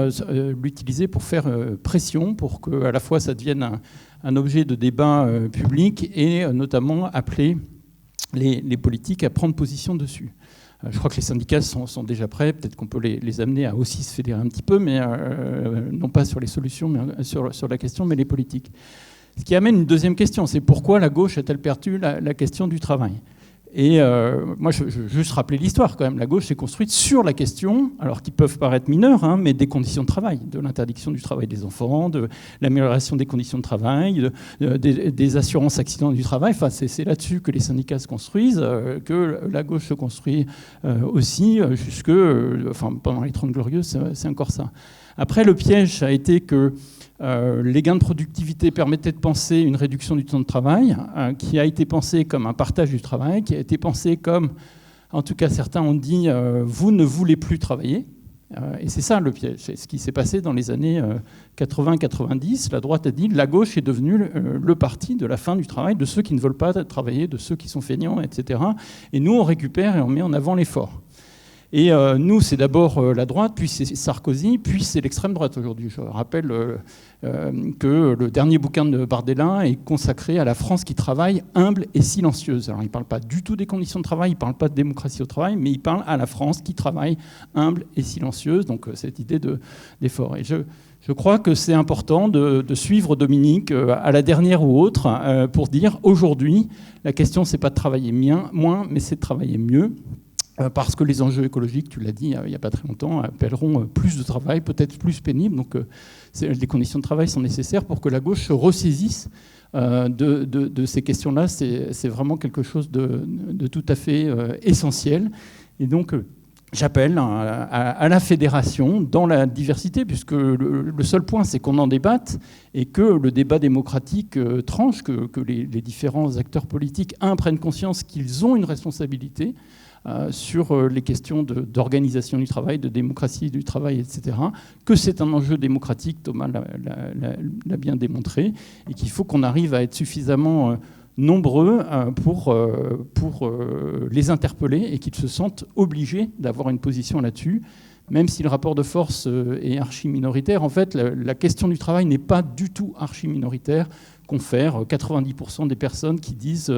l'utiliser pour faire pression, pour qu'à la fois ça devienne un objet de débat public et notamment appeler les politiques à prendre position dessus. Je crois que les syndicats sont déjà prêts, peut-être qu'on peut les amener à aussi se fédérer un petit peu, mais non pas sur les solutions, mais sur la question, mais les politiques. Ce qui amène une deuxième question, c'est pourquoi la gauche a-t-elle perdu la question du travail ? Et moi, je veux juste rappeler l'histoire quand même. La gauche s'est construite sur la question, alors qui peuvent paraître mineures, mais des conditions de travail, de l'interdiction du travail des enfants, de l'amélioration des conditions de travail, des assurances accidents du travail. Enfin, c'est là-dessus que les syndicats se construisent, que la gauche se construit aussi, pendant les 30 Glorieuses, c'est encore ça. Après, le piège a été que les gains de productivité permettaient de penser une réduction du temps de travail, qui a été pensé comme un partage du travail, qui a été pensé comme, en tout cas certains ont dit, vous ne voulez plus travailler. Et c'est ça le piège. C'est ce qui s'est passé dans les années 80-90. La droite a dit, la gauche est devenue le parti de la fin du travail, de ceux qui ne veulent pas travailler, de ceux qui sont feignants, etc. Et nous, on récupère et on met en avant l'effort. Et nous, c'est d'abord la droite, puis c'est Sarkozy, puis c'est l'extrême droite aujourd'hui. Je rappelle que le dernier bouquin de Bardella est consacré à la France qui travaille humble et silencieuse. Alors il ne parle pas du tout des conditions de travail, il ne parle pas de démocratie au travail, mais il parle à la France qui travaille humble et silencieuse, donc cette idée d'effort. Et je crois que c'est important de suivre Dominique à la dernière ou autre pour dire aujourd'hui, la question, ce n'est pas de travailler moins, mais c'est de travailler mieux. Parce que les enjeux écologiques, tu l'as dit il n'y a pas très longtemps, appelleront plus de travail, peut-être plus pénible. Donc les conditions de travail sont nécessaires pour que la gauche se ressaisisse de ces questions-là. C'est vraiment quelque chose de tout à fait essentiel. Et donc j'appelle à la fédération dans la diversité, puisque le seul point, c'est qu'on en débatte et que le débat démocratique tranche, que les différents acteurs politiques, prennent conscience qu'ils ont une responsabilité sur les questions d'organisation du travail, de démocratie du travail, etc., que c'est un enjeu démocratique, Thomas l'a bien démontré, et qu'il faut qu'on arrive à être suffisamment nombreux pour les interpeller et qu'ils se sentent obligés d'avoir une position là-dessus. Même si le rapport de force est archi-minoritaire, en fait, la question du travail n'est pas du tout archi-minoritaire. Confère 90% des personnes qui disent,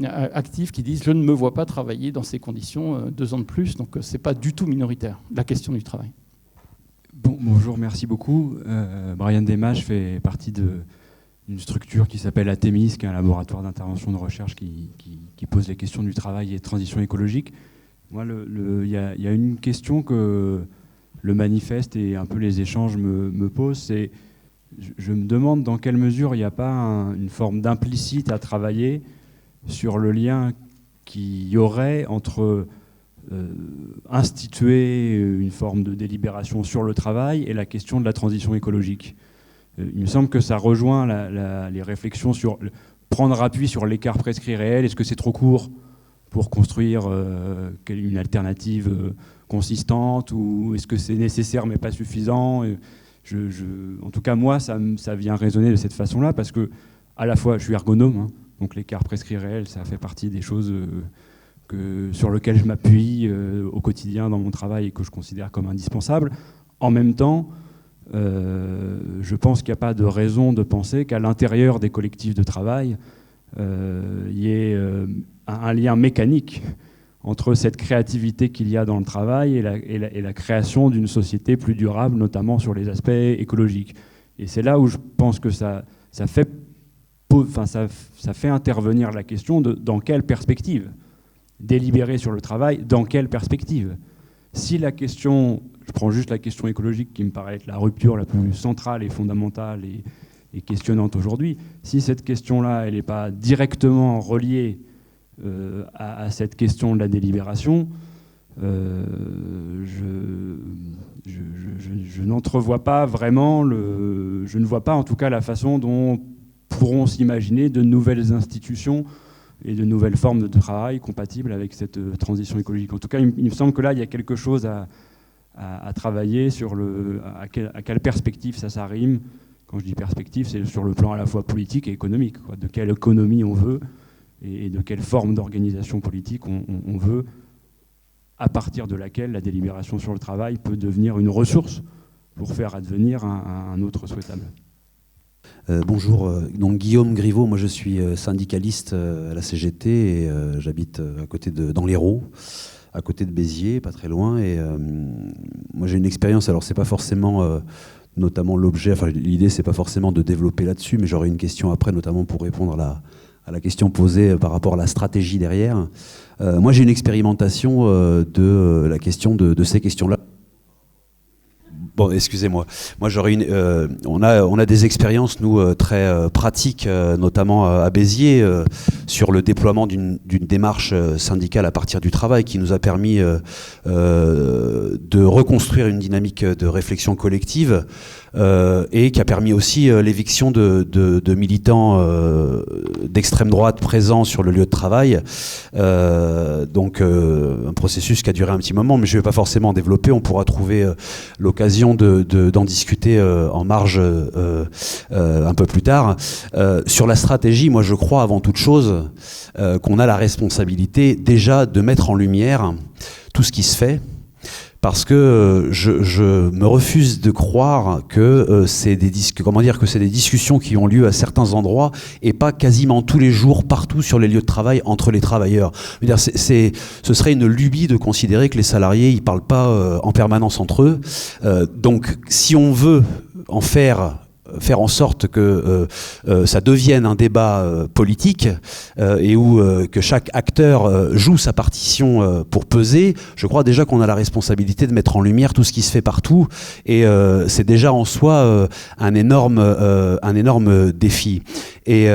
actives qui disent « je ne me vois pas travailler dans ces conditions 2 ans de plus ». Donc ce n'est pas du tout minoritaire, la question du travail. Bonjour, merci beaucoup. Brian Desmages fait partie d'une structure qui s'appelle Atemis, qui est un laboratoire d'intervention de recherche qui pose les questions du travail et de transition écologique. Moi, il y a une question que le manifeste et un peu les échanges me posent, c'est je me demande dans quelle mesure il n'y a pas une forme d'implicite à travailler sur le lien qu'il y aurait entre instituer une forme de délibération sur le travail et la question de la transition écologique. Il me semble que ça rejoint les réflexions sur prendre appui sur l'écart prescrit réel. Est-ce que c'est trop court pour construire une alternative consistante, ou est-ce que c'est nécessaire mais pas suffisant? En tout cas, moi, ça vient résonner de cette façon-là, parce que à la fois, je suis ergonome, hein, donc l'écart prescrit réel, ça fait partie des choses sur lesquelles je m'appuie au quotidien dans mon travail et que je considère comme indispensables. En même temps, je pense qu'il n'y a pas de raison de penser qu'à l'intérieur des collectifs de travail, il y ait un lien mécanique entre cette créativité qu'il y a dans le travail et la création d'une société plus durable, notamment sur les aspects écologiques. Et c'est là où je pense que ça fait intervenir la question de dans quelle perspective délibérer sur le travail, dans quelle perspective. Si la question, je prends juste la question écologique qui me paraît être la rupture la plus centrale et fondamentale et questionnante aujourd'hui, si cette question-là, elle n'est pas directement reliée à cette question de la délibération, je n'entrevois pas vraiment, je ne vois pas en tout cas la façon dont pourront s'imaginer de nouvelles institutions et de nouvelles formes de travail compatibles avec cette transition écologique. En tout cas, il me semble que là, il y a quelque chose à travailler sur à quelle perspective ça rime. Quand je dis perspective, c'est sur le plan à la fois politique et économique, quoi. De quelle économie on veut et de quelle forme d'organisation politique on veut, à partir de laquelle la délibération sur le travail peut devenir une ressource pour faire advenir un autre souhaitable. Bonjour, donc Guillaume Griveaux, moi je suis syndicaliste à la CGT et j'habite dans l'Hérault, à côté de Béziers, pas très loin. Et moi j'ai une expérience, alors c'est pas forcément notamment l'objet, enfin l'idée c'est pas forcément de développer là-dessus, mais j'aurais une question après, notamment pour répondre à la question posée par rapport à la stratégie derrière. Moi j'ai une expérimentation de la question de ces questions-là. Bon, excusez-moi. Moi, on a des expériences, nous, très pratiques, notamment à Béziers, sur le déploiement d'une démarche syndicale à partir du travail qui nous a permis de reconstruire une dynamique de réflexion collective et qui a permis aussi l'éviction de militants d'extrême droite présents sur le lieu de travail. Donc, un processus qui a duré un petit moment, mais je ne vais pas forcément en développer. On pourra trouver l'occasion d'en discuter en marge un peu plus tard. Sur la stratégie, moi je crois avant toute chose qu'on a la responsabilité déjà de mettre en lumière tout ce qui se fait, parce que je me refuse de croire que c'est des discussions qui ont lieu à certains endroits et pas quasiment tous les jours partout sur les lieux de travail entre les travailleurs. Je veux dire, ce serait une lubie de considérer que les salariés ils parlent pas en permanence entre eux. Donc si on veut en faire en sorte que ça devienne un débat politique et où que chaque acteur joue sa partition pour peser, je crois déjà qu'on a la responsabilité de mettre en lumière tout ce qui se fait partout, et c'est déjà en soi un énorme défi. Et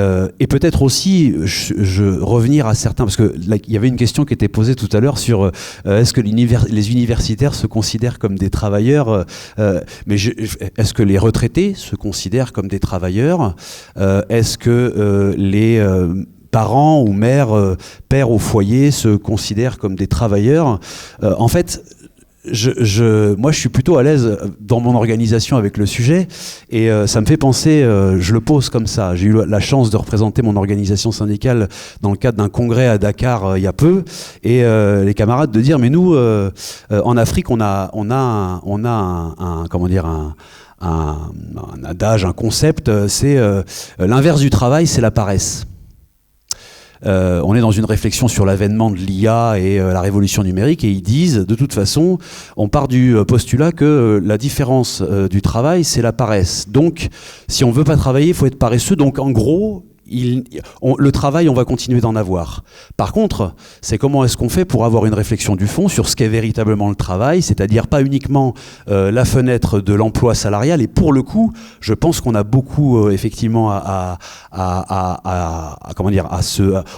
peut-être aussi revenir à certains, parce que là, il y avait une question qui était posée tout à l'heure sur est-ce que les universitaires se considèrent comme des travailleurs, mais est-ce que les retraités se considèrent comme des travailleurs, est-ce que les parents ou mères, pères au foyer se considèrent comme des travailleurs? En fait, moi je suis plutôt à l'aise dans mon organisation avec le sujet, et ça me fait penser, je le pose comme ça, j'ai eu la chance de représenter mon organisation syndicale dans le cadre d'un congrès à Dakar il y a peu, et les camarades de dire mais nous en Afrique on a un adage, un concept, c'est l'inverse du travail, c'est la paresse. On est dans une réflexion sur l'avènement de l'IA et la révolution numérique, et ils disent, de toute façon, on part du postulat que la différence du travail, c'est la paresse. Donc, si on veut pas travailler, il faut être paresseux. Donc, en gros, le travail, on va continuer d'en avoir. Par contre, c'est comment est-ce qu'on fait pour avoir une réflexion du fond sur ce qu'est véritablement le travail, c'est-à-dire pas uniquement la fenêtre de l'emploi salarial. Et pour le coup, je pense qu'on a beaucoup effectivement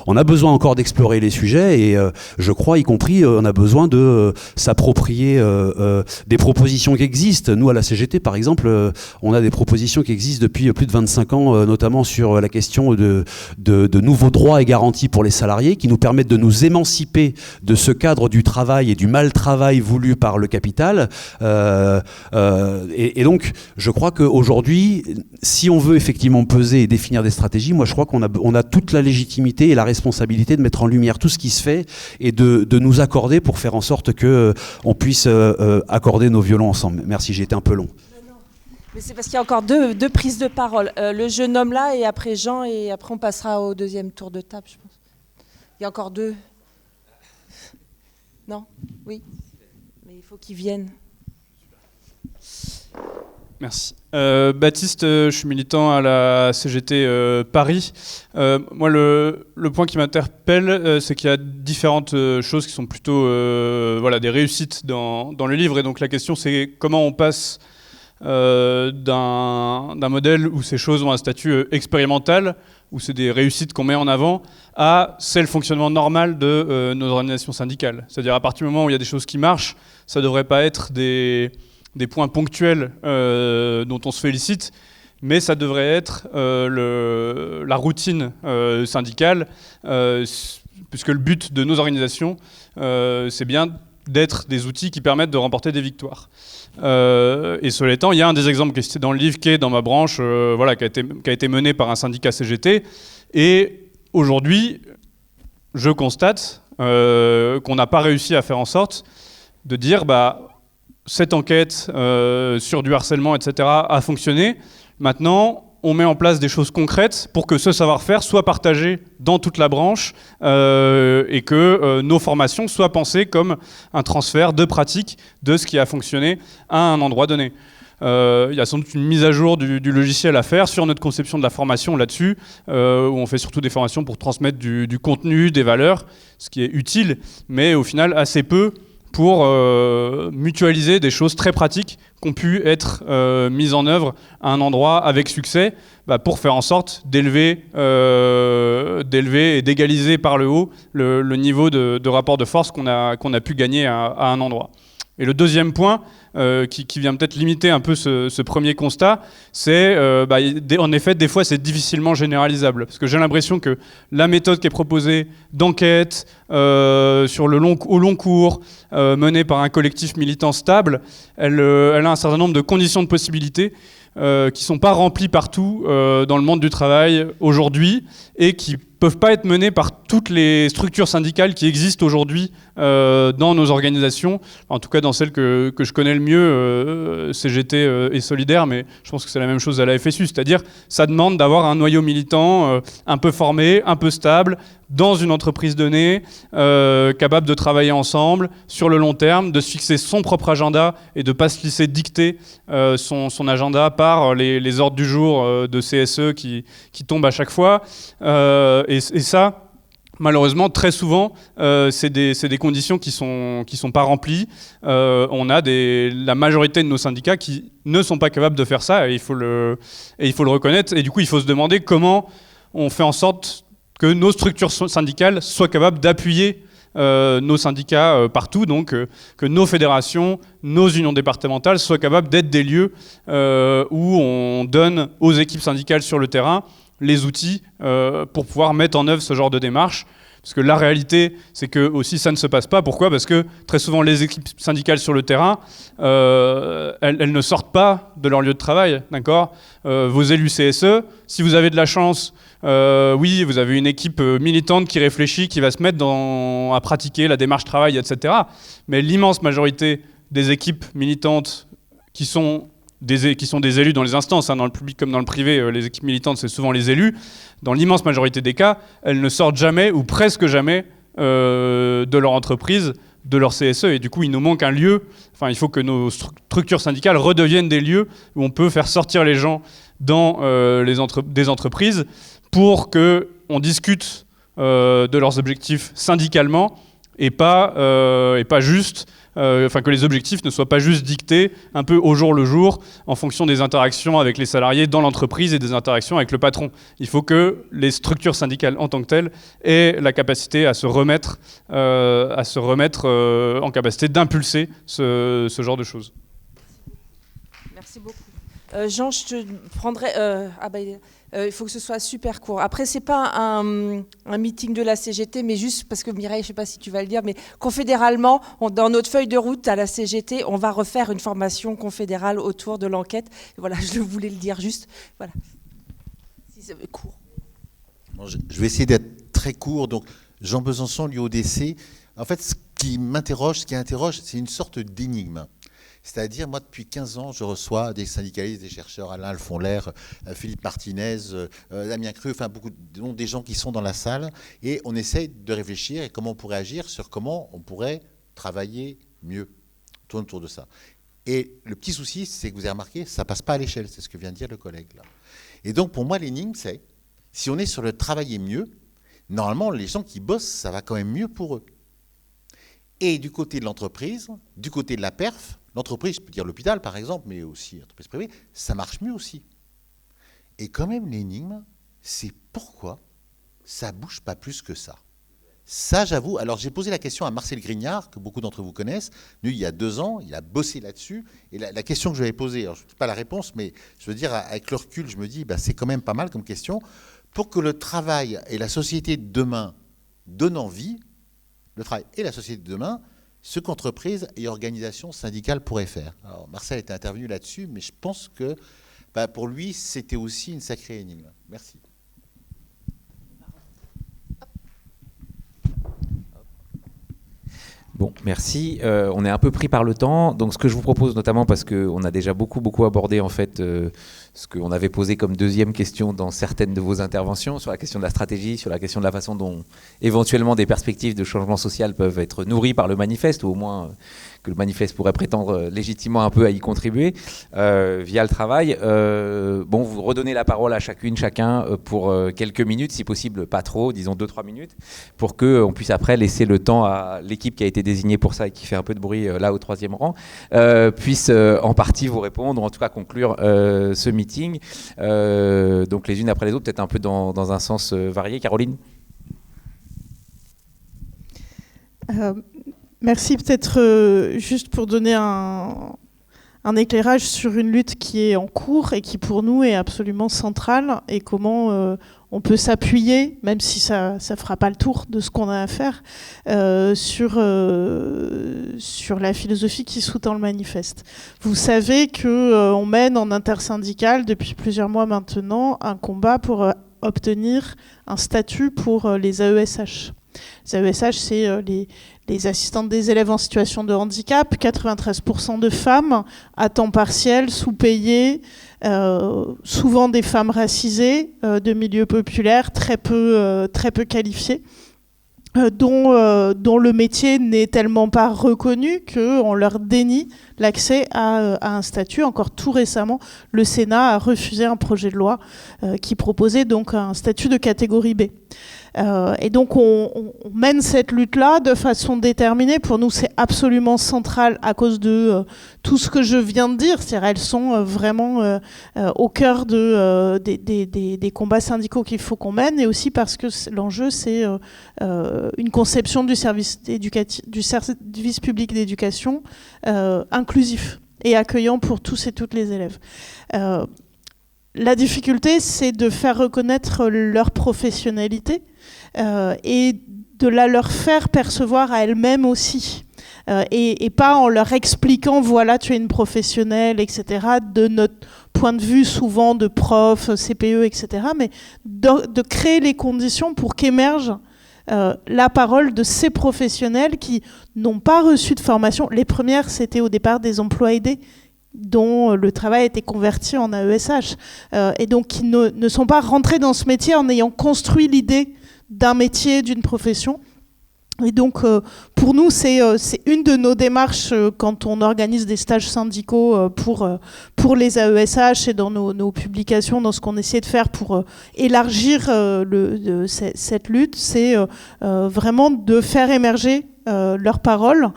on a besoin encore d'explorer les sujets et je crois, y compris, on a besoin de s'approprier des propositions qui existent. Nous, à la CGT, par exemple, on a des propositions qui existent depuis plus de 25 ans, notamment sur la question de nouveaux droits et garanties pour les salariés qui nous permettent de nous émanciper de ce cadre du travail et du mal-travail voulu par le capital. Et donc, je crois qu'aujourd'hui, si on veut effectivement peser et définir des stratégies, moi je crois qu'on a toute la légitimité et la responsabilité de mettre en lumière tout ce qui se fait et de nous accorder pour faire en sorte qu'on puisse accorder nos violons ensemble. Merci, j'ai été un peu long. Mais c'est parce qu'il y a encore deux prises de parole. Le jeune homme là et après Jean et après on passera au deuxième tour de table, je pense. Il y a encore deux. Non ? Oui. Mais il faut qu'ils viennent. Merci. Baptiste, je suis militant à la CGT Paris. Moi, le point qui m'interpelle, c'est qu'il y a différentes choses qui sont plutôt des réussites dans le livre. Et donc la question, c'est comment on passe d'un modèle où ces choses ont un statut expérimental, où c'est des réussites qu'on met en avant, à c'est le fonctionnement normal de nos organisations syndicales. C'est-à-dire à partir du moment où il y a des choses qui marchent, ça ne devrait pas être des points ponctuels dont on se félicite, mais ça devrait être la routine syndicale, puisque le but de nos organisations, c'est bien d'être des outils qui permettent de remporter des victoires. Et cela étant, il y a un des exemples qui est dans le livre, qui est dans ma branche, qui a été mené par un syndicat CGT, et aujourd'hui, je constate qu'on n'a pas réussi à faire en sorte de dire cette enquête sur du harcèlement, etc., a fonctionné. Maintenant, on met en place des choses concrètes pour que ce savoir-faire soit partagé dans toute la branche et que nos formations soient pensées comme un transfert de pratique de ce qui a fonctionné à un endroit donné. Il y a sans doute une mise à jour du logiciel à faire sur notre conception de la formation là-dessus, où on fait surtout des formations pour transmettre du contenu, des valeurs, ce qui est utile, mais au final assez peu pour mutualiser des choses très pratiques qui ont pu être mises en œuvre à un endroit avec succès, pour faire en sorte d'élever et d'égaliser par le haut le niveau de rapport de force qu'on a pu gagner à un endroit. Et le deuxième point, qui vient peut-être limiter un peu ce premier constat, c'est en effet, des fois, c'est difficilement généralisable. Parce que j'ai l'impression que la méthode qui est proposée d'enquête au long cours, menée par un collectif militant stable, elle a un certain nombre de conditions de possibilité qui ne sont pas remplies partout dans le monde du travail aujourd'hui et qui peuvent pas être menées par toutes les structures syndicales qui existent aujourd'hui dans nos organisations, en tout cas dans celles que je connais le mieux, CGT et Solidaire, mais je pense que c'est la même chose à la FSU, c'est-à-dire ça demande d'avoir un noyau militant un peu formé, un peu stable, dans une entreprise donnée, capable de travailler ensemble sur le long terme, de se fixer son propre agenda et de ne pas se laisser dicter son agenda par les ordres du jour de CSE qui tombent à chaque fois. Et ça, malheureusement, très souvent, c'est des conditions qui sont pas remplies. On a la majorité de nos syndicats qui ne sont pas capables de faire ça, et il faut le reconnaître. Et du coup, il faut se demander comment on fait en sorte que nos structures syndicales soient capables d'appuyer nos syndicats partout, donc que nos fédérations, nos unions départementales soient capables d'être des lieux où on donne aux équipes syndicales sur le terrain les outils pour pouvoir mettre en œuvre ce genre de démarche. Parce que la réalité, c'est que aussi ça ne se passe pas. Pourquoi ? Parce que très souvent, les équipes syndicales sur le terrain, elles ne sortent pas de leur lieu de travail, d'accord ? Vos élus CSE, si vous avez de la chance, oui, vous avez une équipe militante qui réfléchit, qui va se mettre à pratiquer la démarche travail, etc. Mais l'immense majorité des équipes militantes qui sont des élus dans les instances, dans le public comme dans le privé, les équipes militantes, c'est souvent les élus. Dans l'immense majorité des cas, elles ne sortent jamais, ou presque jamais, de leur entreprise, de leur CSE. Et du coup, il nous manque un lieu. Enfin, il faut que nos structures syndicales redeviennent des lieux où on peut faire sortir les gens dans des entreprises pour qu'on discute de leurs objectifs syndicalement et pas juste, que les objectifs ne soient pas juste dictés un peu au jour le jour en fonction des interactions avec les salariés dans l'entreprise et des interactions avec le patron. Il faut que les structures syndicales en tant que telles aient la capacité à se remettre en capacité d'impulser ce genre de choses. Merci beaucoup. Jean, je te prendrai... il faut que ce soit super court. Après, c'est pas un meeting de la CGT, mais juste parce que Mireille, je sais pas si tu vas le dire, mais confédéralement, dans notre feuille de route à la CGT, on va refaire une formation confédérale autour de l'enquête. Voilà, je voulais le dire juste. Voilà. Si c'est court. Bon, je vais essayer d'être très court. Donc, Jean Besançon, l'UODC. En fait, ce qui interroge, c'est une sorte d'énigme. C'est-à-dire, moi, depuis 15 ans, je reçois des syndicalistes, des chercheurs, Alain Alfonler, Philippe Martinez, Damien Cru, enfin, des gens qui sont dans la salle, et on essaye de réfléchir et comment on pourrait agir sur comment on pourrait travailler mieux. Tourne autour de ça. Et le petit souci, c'est que vous avez remarqué, ça ne passe pas à l'échelle, c'est ce que vient de dire le collègue là. Et donc, pour moi, l'énigme, c'est, si on est sur le travailler mieux, normalement, les gens qui bossent, ça va quand même mieux pour eux. Et du côté de l'entreprise, du côté de la perf, l'entreprise, je peux dire l'hôpital par exemple, mais aussi l'entreprise privée, ça marche mieux aussi. Et quand même, l'énigme, c'est pourquoi ça ne bouge pas plus que ça. Ça, j'avoue, alors j'ai posé la question à Marcel Grignard, que beaucoup d'entre vous connaissent. Lui, il y a 2 ans, il a bossé là-dessus. Et la question que je lui avais posée, alors je ne dis pas la réponse, mais je veux dire, avec le recul, je me dis, c'est quand même pas mal comme question. Pour que le travail et la société de demain donnent envie, le travail et la société de demain, ce qu'entreprises et organisations syndicales pourraient faire. Alors, Marcel était intervenu là-dessus, mais je pense que pour lui, c'était aussi une sacrée énigme. Merci. Bon, merci. On est un peu pris par le temps. Donc, ce que je vous propose, notamment parce qu'on a déjà beaucoup abordé en fait ce qu'on avait posé comme deuxième question dans certaines de vos interventions, sur la question de la stratégie, sur la question de la façon dont éventuellement des perspectives de changement social peuvent être nourries par le manifeste, ou au moins que le manifeste pourrait prétendre légitimement un peu à y contribuer via le travail. Vous redonnez la parole à chacun pour quelques minutes, si possible pas trop, disons 2-3 minutes, pour qu'on puisse après laisser le temps à l'équipe qui a été désignée pour ça et qui fait un peu de bruit là au 3e rang, puisse en partie vous répondre, ou en tout cas conclure ce meeting. Donc les unes après les autres, peut-être un peu dans un sens varié. Caroline ? Merci, peut-être juste pour donner un éclairage sur une lutte qui est en cours et qui pour nous est absolument centrale, et comment on peut s'appuyer, même si ça ne fera pas le tour de ce qu'on a à faire, sur la philosophie qui sous-tend le manifeste. Vous savez qu'on mène en intersyndical depuis plusieurs mois maintenant un combat pour obtenir un statut pour les AESH. Les AESH, c'est les assistantes des élèves en situation de handicap, 93% de femmes à temps partiel, sous-payées, souvent des femmes racisées, de milieux populaires, très peu qualifiées, dont le métier n'est tellement pas reconnu qu'on leur dénie l'accès à un statut. Encore tout récemment, le Sénat a refusé un projet de loi qui proposait donc un statut de catégorie B. Et donc on mène cette lutte-là de façon déterminée. Pour nous, c'est absolument central à cause de tout ce que je viens de dire. C'est-à-dire, elles sont vraiment au cœur des combats syndicaux qu'il faut qu'on mène, et aussi parce que l'enjeu, c'est une conception du service public d'éducation inclusif et accueillant pour tous et toutes les élèves. La difficulté, c'est de faire reconnaître leur professionnalité et de la leur faire percevoir à elles-mêmes aussi. Et pas en leur expliquant, voilà, tu es une professionnelle, etc., de notre point de vue souvent de prof, CPE, etc., mais de créer les conditions pour qu'émerge la parole de ces professionnels qui n'ont pas reçu de formation. Les premières, c'était au départ des emplois aidés, dont le travail a été converti en AESH, et donc qui ne sont pas rentrés dans ce métier en ayant construit l'idée d'un métier, d'une profession. Et donc, pour nous, c'est une de nos démarches quand on organise des stages syndicaux pour les AESH et dans nos publications, dans ce qu'on essaie de faire pour élargir cette lutte, c'est vraiment de faire émerger leurs paroles.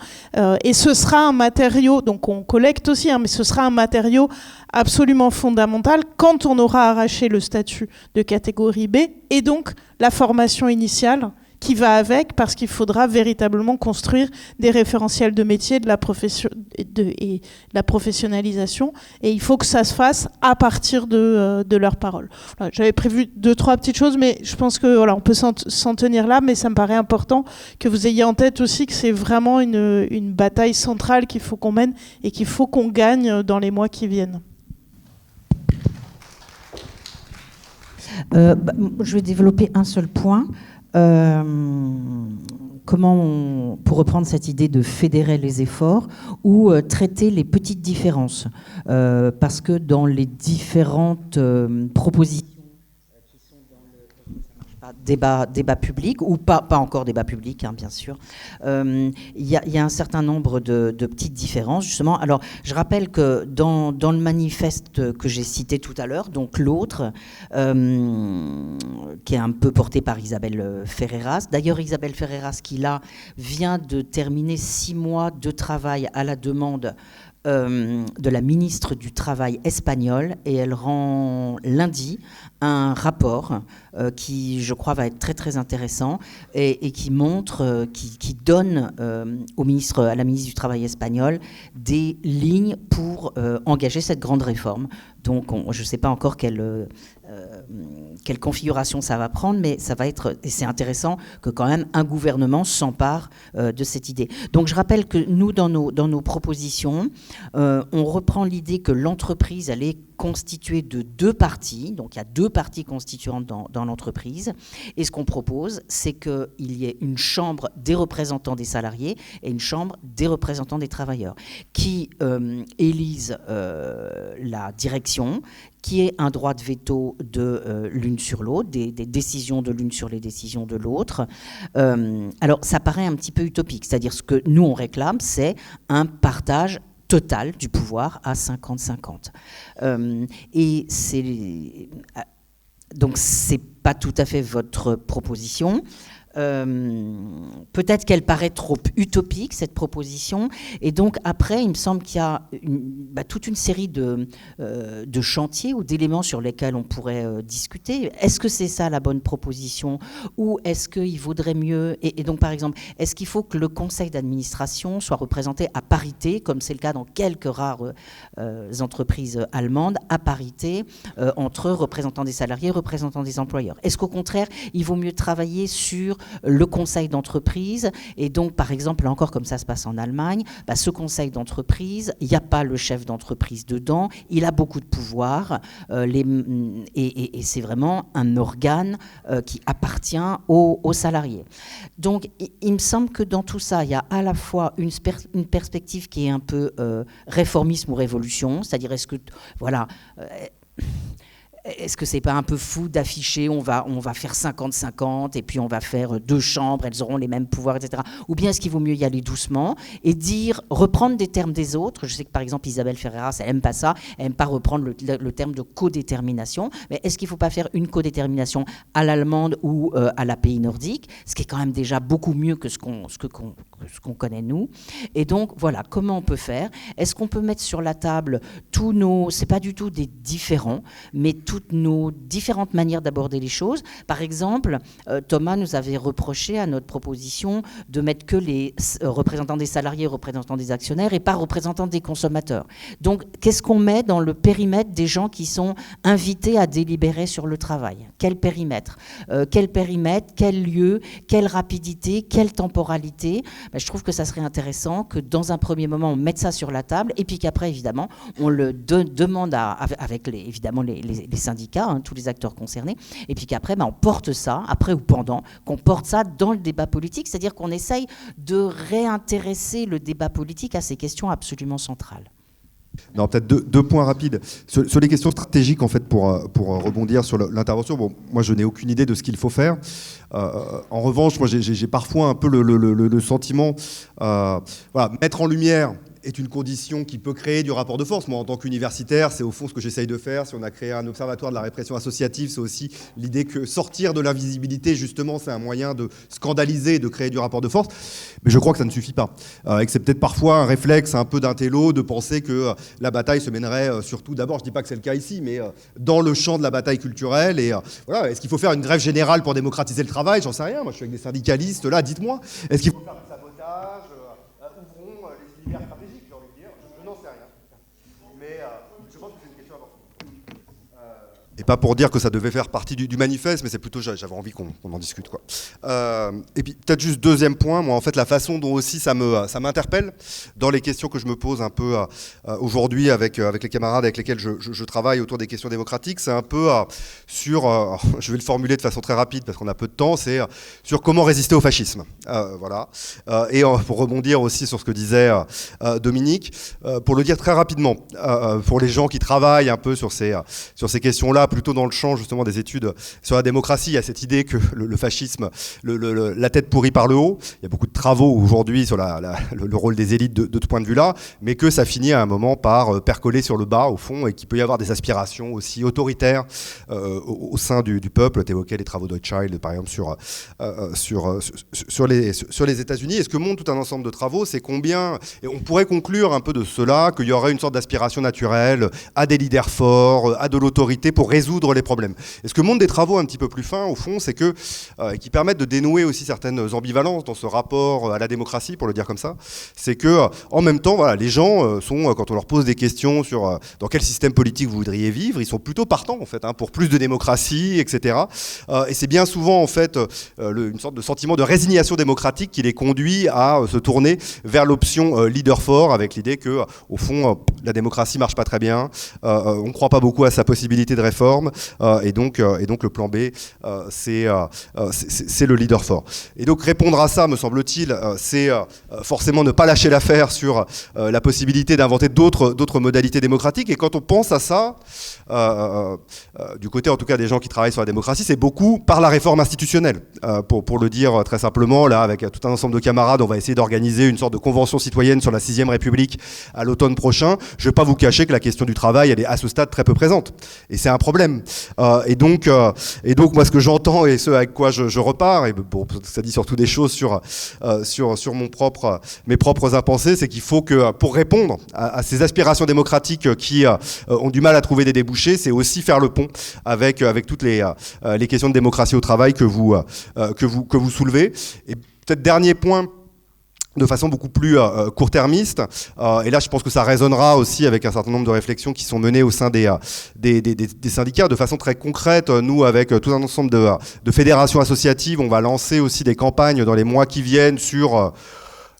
Et ce sera un matériau, donc on collecte aussi, mais ce sera un matériau absolument fondamental quand on aura arraché le statut de catégorie B et donc la formation initiale qui va avec, parce qu'il faudra véritablement construire des référentiels de métier, de la professionnalisation, et il faut que ça se fasse à partir de leurs paroles. Voilà, j'avais prévu 2-3 petites choses, mais je pense que voilà, on peut s'en tenir là, mais ça me paraît important que vous ayez en tête aussi que c'est vraiment une bataille centrale qu'il faut qu'on mène et qu'il faut qu'on gagne dans les mois qui viennent. Je vais développer un seul point. Comment pour reprendre cette idée de fédérer les efforts ou traiter les petites différences, parce que dans les différentes propositions qui sont dans le débat public, ou pas encore débat public, hein, bien sûr, il y a un certain nombre de petites différences, justement. Alors, je rappelle que dans le manifeste que j'ai cité tout à l'heure, donc l'autre, qui est un peu porté par Isabelle Ferreras. D'ailleurs, Isabelle Ferreras, qui là vient de terminer 6 mois de travail à la demande de la ministre du Travail espagnole, et elle rend lundi un rapport qui, je crois, va être très très intéressant et qui montre, qui donne à la ministre du Travail espagnole des lignes pour engager cette grande réforme. Donc, je ne sais pas encore quelle configuration ça va prendre, mais ça va être, et c'est intéressant que quand même un gouvernement s'empare de cette idée. Donc je rappelle que nous, dans nos propositions, on reprend l'idée que l'entreprise, elle est constituée de 2 parties, donc il y a 2 parties constituantes dans l'entreprise, et ce qu'on propose, c'est qu'il y ait une chambre des représentants des salariés et une chambre des représentants des travailleurs, qui élisent la direction, qui ait un droit de veto de l'une sur l'autre, des décisions de l'une sur les décisions de l'autre. Alors, ça paraît un petit peu utopique, c'est-à-dire ce que nous, on réclame, c'est un partage total du pouvoir à 50-50. Et donc, c'est pas tout à fait votre proposition. Peut-être qu'elle paraît trop utopique, cette proposition, et donc après, il me semble qu'il y a toute une série de chantiers ou d'éléments sur lesquels on pourrait discuter. Est-ce que c'est ça la bonne proposition, ou est-ce qu'il vaudrait mieux, et donc par exemple, est-ce qu'il faut que le conseil d'administration soit représenté à parité, comme c'est le cas dans quelques rares entreprises allemandes, à parité entre représentants des salariés et représentants des employeurs? Est-ce qu'au contraire, il vaut mieux travailler sur le conseil d'entreprise, et donc par exemple, là encore comme ça se passe en Allemagne, ce conseil d'entreprise, il n'y a pas le chef d'entreprise dedans, il a beaucoup de pouvoir, et c'est vraiment un organe qui appartient aux salariés. Donc il me semble que dans tout ça, il y a à la fois une perspective qui est un peu réformisme ou révolution, c'est-à-dire est-ce que est-ce que c'est pas un peu fou d'afficher on va faire 50-50 et puis on va faire 2 chambres, elles auront les mêmes pouvoirs, etc. Ou bien est-ce qu'il vaut mieux y aller doucement et reprendre des termes des autres? Je sais que par exemple Isabelle Ferreras, elle aime pas ça, elle aime pas reprendre le terme de codétermination, mais est-ce qu'il faut pas faire une codétermination à l'allemande ou à la pays nordique, ce qui est quand même déjà beaucoup mieux que ce qu'on connaît nous? Et donc voilà, comment on peut faire? Est-ce qu'on peut mettre sur la table c'est pas du tout des différents, mais toutes nos différentes manières d'aborder les choses. Par exemple, Thomas nous avait reproché à notre proposition de mettre que les représentants des salariés, représentants des actionnaires et pas représentants des consommateurs. Donc, qu'est-ce qu'on met dans le périmètre des gens qui sont invités à délibérer sur le travail? Quel périmètre? Quel lieu? Quelle rapidité? Quelle temporalité? Je trouve que ça serait intéressant que dans un premier moment, on mette ça sur la table et puis qu'après, évidemment, on le demande avec évidemment les syndicats, tous les acteurs concernés, et puis qu'après, on porte ça, après ou pendant, qu'on porte ça dans le débat politique, c'est-à-dire qu'on essaye de réintéresser le débat politique à ces questions absolument centrales. Non, peut-être deux points rapides. Sur les questions stratégiques, en fait, pour rebondir sur l'intervention, bon, moi, je n'ai aucune idée de ce qu'il faut faire. En revanche, moi, j'ai parfois un peu le sentiment, voilà, mettre en lumière est une condition qui peut créer du rapport de force. Moi, en tant qu'universitaire, c'est au fond ce que j'essaye de faire. Si on a créé un observatoire de la répression associative, c'est aussi l'idée que sortir de l'invisibilité, justement, c'est un moyen de scandaliser et de créer du rapport de force. Mais je crois que ça ne suffit pas. Et que c'est peut-être parfois un réflexe un peu d'intello de penser que la bataille se mènerait surtout, d'abord, je ne dis pas que c'est le cas ici, mais dans le champ de la bataille culturelle. Et voilà, est-ce qu'il faut faire une grève générale pour démocratiser le travail? J'en sais rien. Moi, je suis avec des syndicalistes, là, dites-moi. Est-ce qu'il faut faire du sabotage? Ouvrons les univers stratégiques. Et pas pour dire que ça devait faire partie du manifeste, mais c'est plutôt, j'avais envie qu'on en discute, quoi. Et puis peut-être juste deuxième point, moi en fait la façon dont aussi ça m'interpelle dans les questions que je me pose un peu aujourd'hui avec les camarades avec lesquels je travaille autour des questions démocratiques, c'est un peu sur, je vais le formuler de façon très rapide parce qu'on a peu de temps, c'est sur comment résister au fascisme. Voilà. Et pour rebondir aussi sur ce que disait Dominique, pour le dire très rapidement, pour les gens qui travaillent un peu sur ces questions-là, plutôt dans le champ justement des études sur la démocratie, il y a cette idée que le fascisme, la tête pourrie par le haut, il y a beaucoup de travaux aujourd'hui sur le rôle des élites de ce point de vue-là, mais que ça finit à un moment par percoler sur le bas au fond et qu'il peut y avoir des aspirations aussi autoritaires au sein du peuple. Tu évoquais les travaux de Child par exemple sur les États-Unis. Et ce que montre tout un ensemble de travaux, c'est combien, et on pourrait conclure un peu de cela, qu'il y aurait une sorte d'aspiration naturelle à des leaders forts, à de l'autorité pour résoudre les problèmes. Et ce que montrent des travaux un petit peu plus fins, au fond, c'est que, qui permettent de dénouer aussi certaines ambivalences dans ce rapport à la démocratie, pour le dire comme ça, c'est que, en même temps, voilà, les gens sont, quand on leur pose des questions sur dans quel système politique vous voudriez vivre, ils sont plutôt partants, en fait, pour plus de démocratie, etc. Et c'est bien souvent, en fait, une sorte de sentiment de résignation démocratique qui les conduit à se tourner vers l'option leader fort, avec l'idée que, au fond, la démocratie marche pas très bien, on croit pas beaucoup à sa possibilité de réforme, et donc le plan B, c'est le leader fort. Et donc répondre à ça, me semble-t-il, c'est forcément ne pas lâcher l'affaire sur la possibilité d'inventer d'autres modalités démocratiques. Et quand on pense à ça, du côté en tout cas des gens qui travaillent sur la démocratie, c'est beaucoup par la réforme institutionnelle. Pour le dire très simplement, là avec tout un ensemble de camarades, on va essayer d'organiser une sorte de convention citoyenne sur la 6e République à l'automne prochain. Je ne vais pas vous cacher que la question du travail, elle est à ce stade très peu présente. Et c'est un problème. Et donc moi ce que j'entends et ce avec quoi je repars, et bon, ça dit surtout des choses sur mes propres impensés, c'est qu'il faut que pour répondre à ces aspirations démocratiques qui ont du mal à trouver des débouchés, c'est aussi faire le pont avec toutes les questions de démocratie au travail que vous soulevez. Et peut-être dernier point, de façon beaucoup plus court-termiste. Et là, je pense que ça résonnera aussi avec un certain nombre de réflexions qui sont menées au sein des syndicats. De façon très concrète, nous, avec tout un ensemble de fédérations associatives, on va lancer aussi des campagnes dans les mois qui viennent sur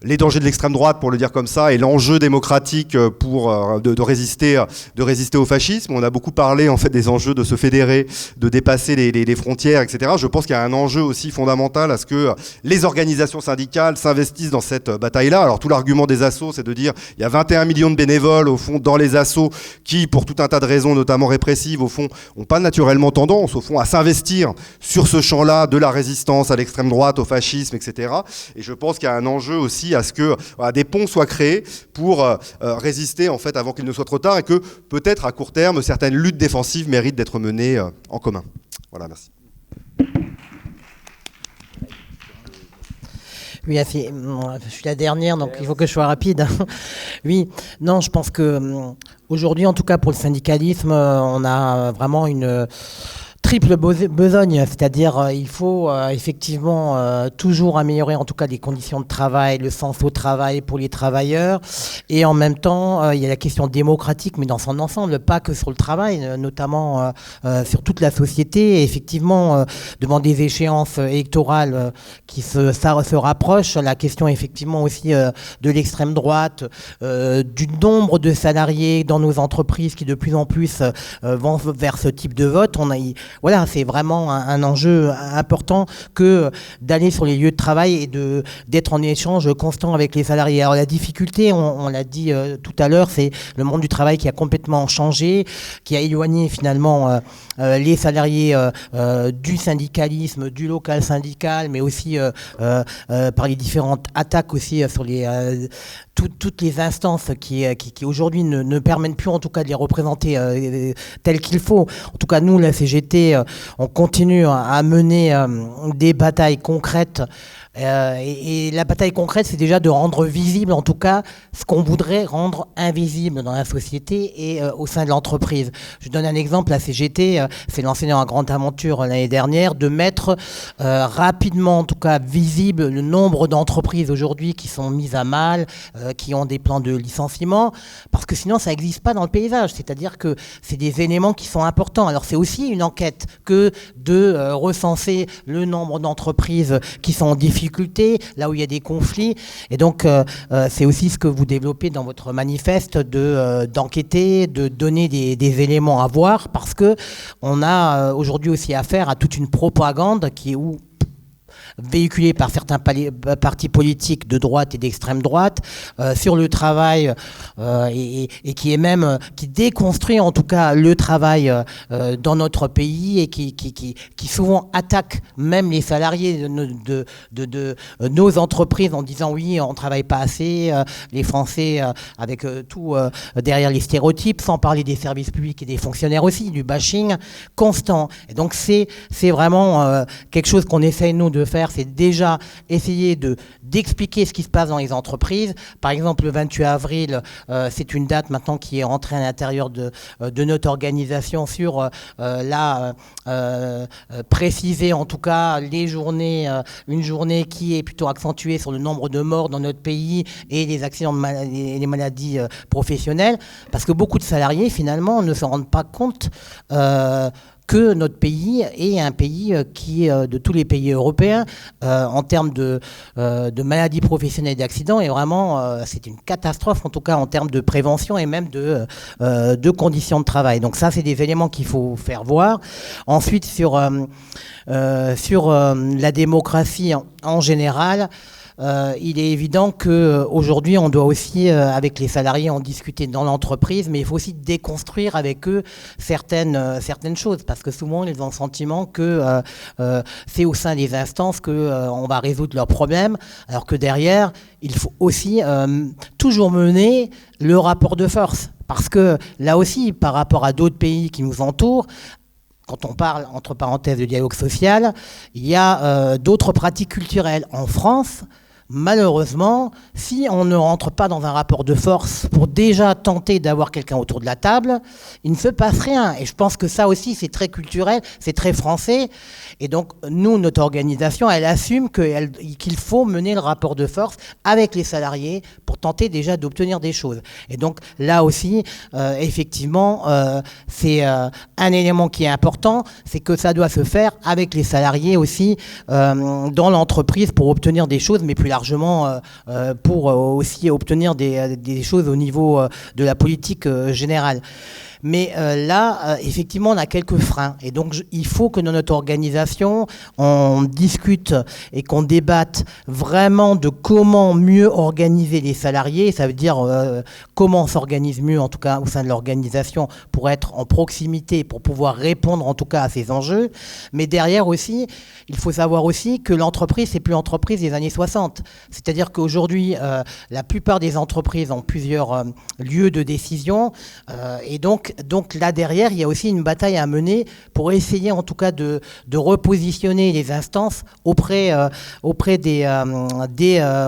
les dangers de l'extrême droite, pour le dire comme ça, et l'enjeu démocratique pour de résister au fascisme. On a beaucoup parlé en fait des enjeux de se fédérer, de dépasser les frontières, etc. Je pense qu'il y a un enjeu aussi fondamental à ce que les organisations syndicales s'investissent dans cette bataille-là. Alors tout l'argument des assos, c'est de dire il y a 21 millions de bénévoles au fond dans les assos qui, pour tout un tas de raisons, notamment répressives, au fond, n'ont pas naturellement tendance au fond à s'investir sur ce champ-là de la résistance à l'extrême droite, au fascisme, etc. Et je pense qu'il y a un enjeu aussi à ce que des ponts soient créés pour résister en fait avant qu'il ne soit trop tard, et que peut-être à court terme certaines luttes défensives méritent d'être menées en commun. Voilà, merci. Oui, je suis la dernière, donc il faut que je sois rapide. Oui, non, je pense que aujourd'hui, en tout cas pour le syndicalisme, on a vraiment une triple besogne, c'est-à-dire il faut effectivement toujours améliorer en tout cas les conditions de travail, le sens au travail pour les travailleurs, et en même temps il y a la question démocratique, mais dans son ensemble, pas que sur le travail, notamment sur toute la société. Et effectivement, devant des échéances électorales qui se rapprochent, la question effectivement aussi de l'extrême droite, du nombre de salariés dans nos entreprises qui de plus en plus vont vers ce type de vote. voilà, c'est vraiment un enjeu important que d'aller sur les lieux de travail et d'être en échange constant avec les salariés. Alors la difficulté, on l'a dit tout à l'heure, c'est le monde du travail qui a complètement changé, qui a éloigné finalement les salariés du syndicalisme, du local syndical, mais aussi par les différentes attaques aussi sur toutes les instances qui aujourd'hui ne permettent plus en tout cas de les représenter tels qu'il faut. En tout cas, nous, la CGT, on continue à mener des batailles concrètes. Et la bataille concrète, c'est déjà de rendre visible, en tout cas, ce qu'on voudrait rendre invisible dans la société et au sein de l'entreprise. Je donne un exemple, la CGT s'est lancée dans une grande aventure l'année dernière de mettre rapidement, en tout cas visible, le nombre d'entreprises aujourd'hui qui sont mises à mal, qui ont des plans de licenciement, parce que sinon ça n'existe pas dans le paysage. C'est-à-dire que c'est des éléments qui sont importants. Alors c'est aussi une enquête que de recenser le nombre d'entreprises qui sont en difficulté, là où il y a des conflits. Et donc, c'est aussi ce que vous développez dans votre manifeste d'enquêter, de donner des éléments à voir, parce qu'on a aujourd'hui aussi affaire à toute une propagande qui est véhiculée par certains partis politiques de droite et d'extrême droite sur le travail et qui déconstruit en tout cas le travail dans notre pays et qui souvent attaque même les salariés de nos entreprises en disant oui, on ne travaille pas assez, les Français avec tout derrière les stéréotypes, sans parler des services publics et des fonctionnaires aussi, du bashing constant. Et donc c'est vraiment quelque chose qu'on essaye nous de faire, c'est déjà essayer d'expliquer ce qui se passe dans les entreprises. Par exemple, le 28 avril, c'est une date maintenant qui est rentrée à l'intérieur de notre organisation sur préciser en tout cas les journées, une journée qui est plutôt accentuée sur le nombre de morts dans notre pays et les accidents et les maladies professionnelles, parce que beaucoup de salariés finalement ne se rendent pas compte que notre pays est un pays qui, de tous les pays européens, en termes de maladies professionnelles et d'accidents, est vraiment, c'est une catastrophe, en tout cas en termes de prévention et même de conditions de travail. Donc ça, c'est des éléments qu'il faut faire voir. Ensuite, sur la démocratie en général, il est évident qu'aujourd'hui, on doit aussi, avec les salariés, en discuter dans l'entreprise, mais il faut aussi déconstruire avec eux certaines choses, parce que souvent, ils ont le sentiment que c'est au sein des instances qu'on va résoudre leurs problèmes, alors que derrière, il faut aussi toujours mener le rapport de force. Parce que là aussi, par rapport à d'autres pays qui nous entourent, quand on parle, entre parenthèses, de dialogue social, il y a d'autres pratiques culturelles. En France, malheureusement, si on ne rentre pas dans un rapport de force pour déjà tenter d'avoir quelqu'un autour de la table, il ne se passe rien. Et je pense que ça aussi, c'est très culturel, c'est très français. Et donc, nous, notre organisation, elle assume qu'il faut mener le rapport de force avec les salariés pour tenter déjà d'obtenir des choses. Et donc, là aussi, effectivement, c'est un élément qui est important, c'est que ça doit se faire avec les salariés aussi dans l'entreprise pour obtenir des choses, mais plus largement pour aussi obtenir des choses au niveau de la politique générale. Mais là, effectivement, on a quelques freins. Et donc, il faut que dans notre organisation, on discute et qu'on débatte vraiment de comment mieux organiser les salariés. Ça veut dire comment on s'organise mieux, en tout cas au sein de l'organisation, pour être en proximité, pour pouvoir répondre en tout cas à ces enjeux. Mais derrière aussi, il faut savoir aussi que l'entreprise, c'est plus l'entreprise des années 60. C'est-à-dire qu'aujourd'hui, la plupart des entreprises ont plusieurs lieux de décision. Et donc là derrière, il y a aussi une bataille à mener pour essayer en tout cas de repositionner les instances auprès des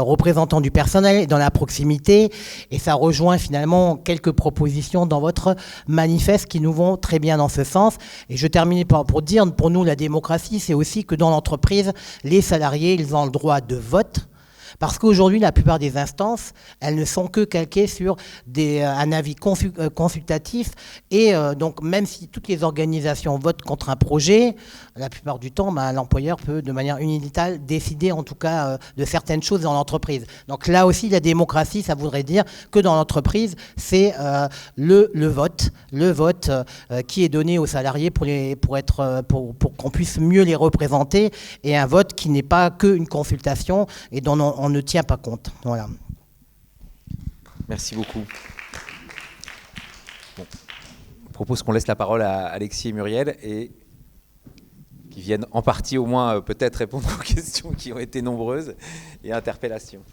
représentants du personnel dans la proximité. Et ça rejoint finalement quelques propositions dans votre manifeste qui nous vont très bien dans ce sens. Et je termine pour dire, pour nous, la démocratie, c'est aussi que dans l'entreprise, les salariés, ils ont le droit de vote, Parce qu'aujourd'hui, la plupart des instances, elles ne sont que calquées sur un avis consultatif. Et donc, même si toutes les organisations votent contre un projet, la plupart du temps, l'employeur peut, de manière unilatérale, décider en tout cas de certaines choses dans l'entreprise. Donc là aussi, la démocratie, ça voudrait dire que dans l'entreprise, c'est le vote qui est donné aux salariés pour qu'on puisse mieux les représenter, et un vote qui n'est pas qu'une consultation et dont on ne tient pas compte. Voilà. Merci beaucoup. Bon. Je propose qu'on laisse la parole à Alexis et Muriel et qui viennent en partie au moins peut-être répondre aux questions qui ont été nombreuses et interpellations.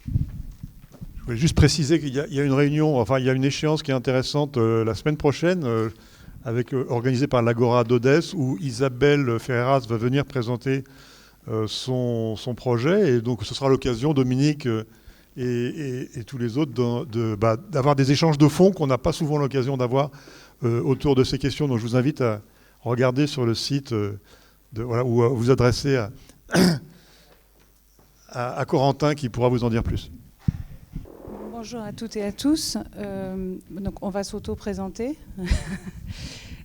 Je voulais juste préciser qu'il y a une réunion, enfin il y a une échéance qui est intéressante la semaine prochaine, organisée par l'Agora d'Odesse, où Isabelle Ferreras va venir présenter son projet. Et donc ce sera l'occasion, Dominique et tous les autres, d'avoir des échanges de fond qu'on n'a pas souvent l'occasion d'avoir autour de ces questions. Donc je vous invite à regarder sur le site ou à vous adresser à Corentin qui pourra vous en dire plus. Bonjour à toutes et à tous. Donc on va s'auto-présenter.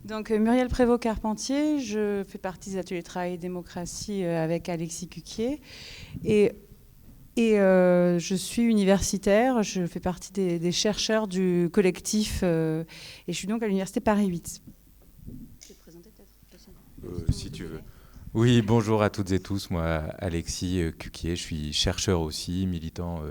Donc Muriel Prévost-Carpentier, je fais partie des ateliers Travail et Démocratie avec Alexis Cuquier. Et je suis universitaire, je fais partie des chercheurs du collectif et je suis donc à l'université Paris 8. Je vais te présenter peut-être si tu veux. Oui, bonjour à toutes et tous. Moi, Alexis Cuquier, je suis chercheur aussi, militant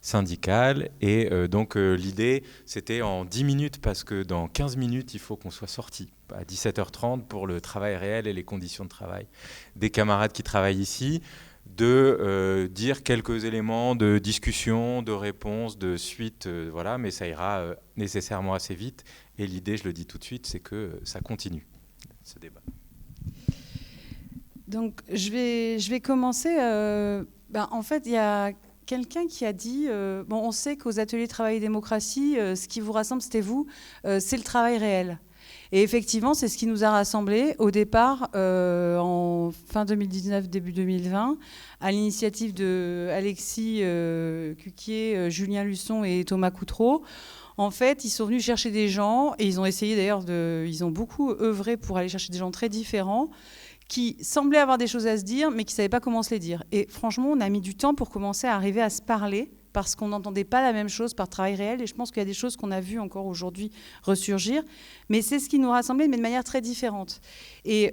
syndical. Et donc l'idée, c'était en 10 minutes, parce que dans 15 minutes, il faut qu'on soit sorti à 17h30 pour le travail réel et les conditions de travail des camarades qui travaillent ici, de dire quelques éléments de discussion, de réponse, de suite, voilà, mais ça ira nécessairement assez vite. Et l'idée, je le dis tout de suite, c'est que ça continue, ce débat. Donc je vais commencer. En fait, il y a quelqu'un qui a dit, on sait qu'aux ateliers Travail et Démocratie, ce qui vous rassemble, c'était vous, c'est le travail réel. Et effectivement, c'est ce qui nous a rassemblés au départ, en fin 2019, début 2020, à l'initiative de Alexis Cuquier, Julien Luçon et Thomas Coutreau. En fait, ils sont venus chercher des gens, et ils ont essayé d'ailleurs, ils ont beaucoup œuvré pour aller chercher des gens très différents, qui semblaient avoir des choses à se dire, mais qui ne savaient pas comment se les dire. Et franchement, on a mis du temps pour commencer à arriver à se parler, parce qu'on n'entendait pas la même chose par travail réel, et je pense qu'il y a des choses qu'on a vues encore aujourd'hui ressurgir, mais c'est ce qui nous rassemblait, mais de manière très différente. Et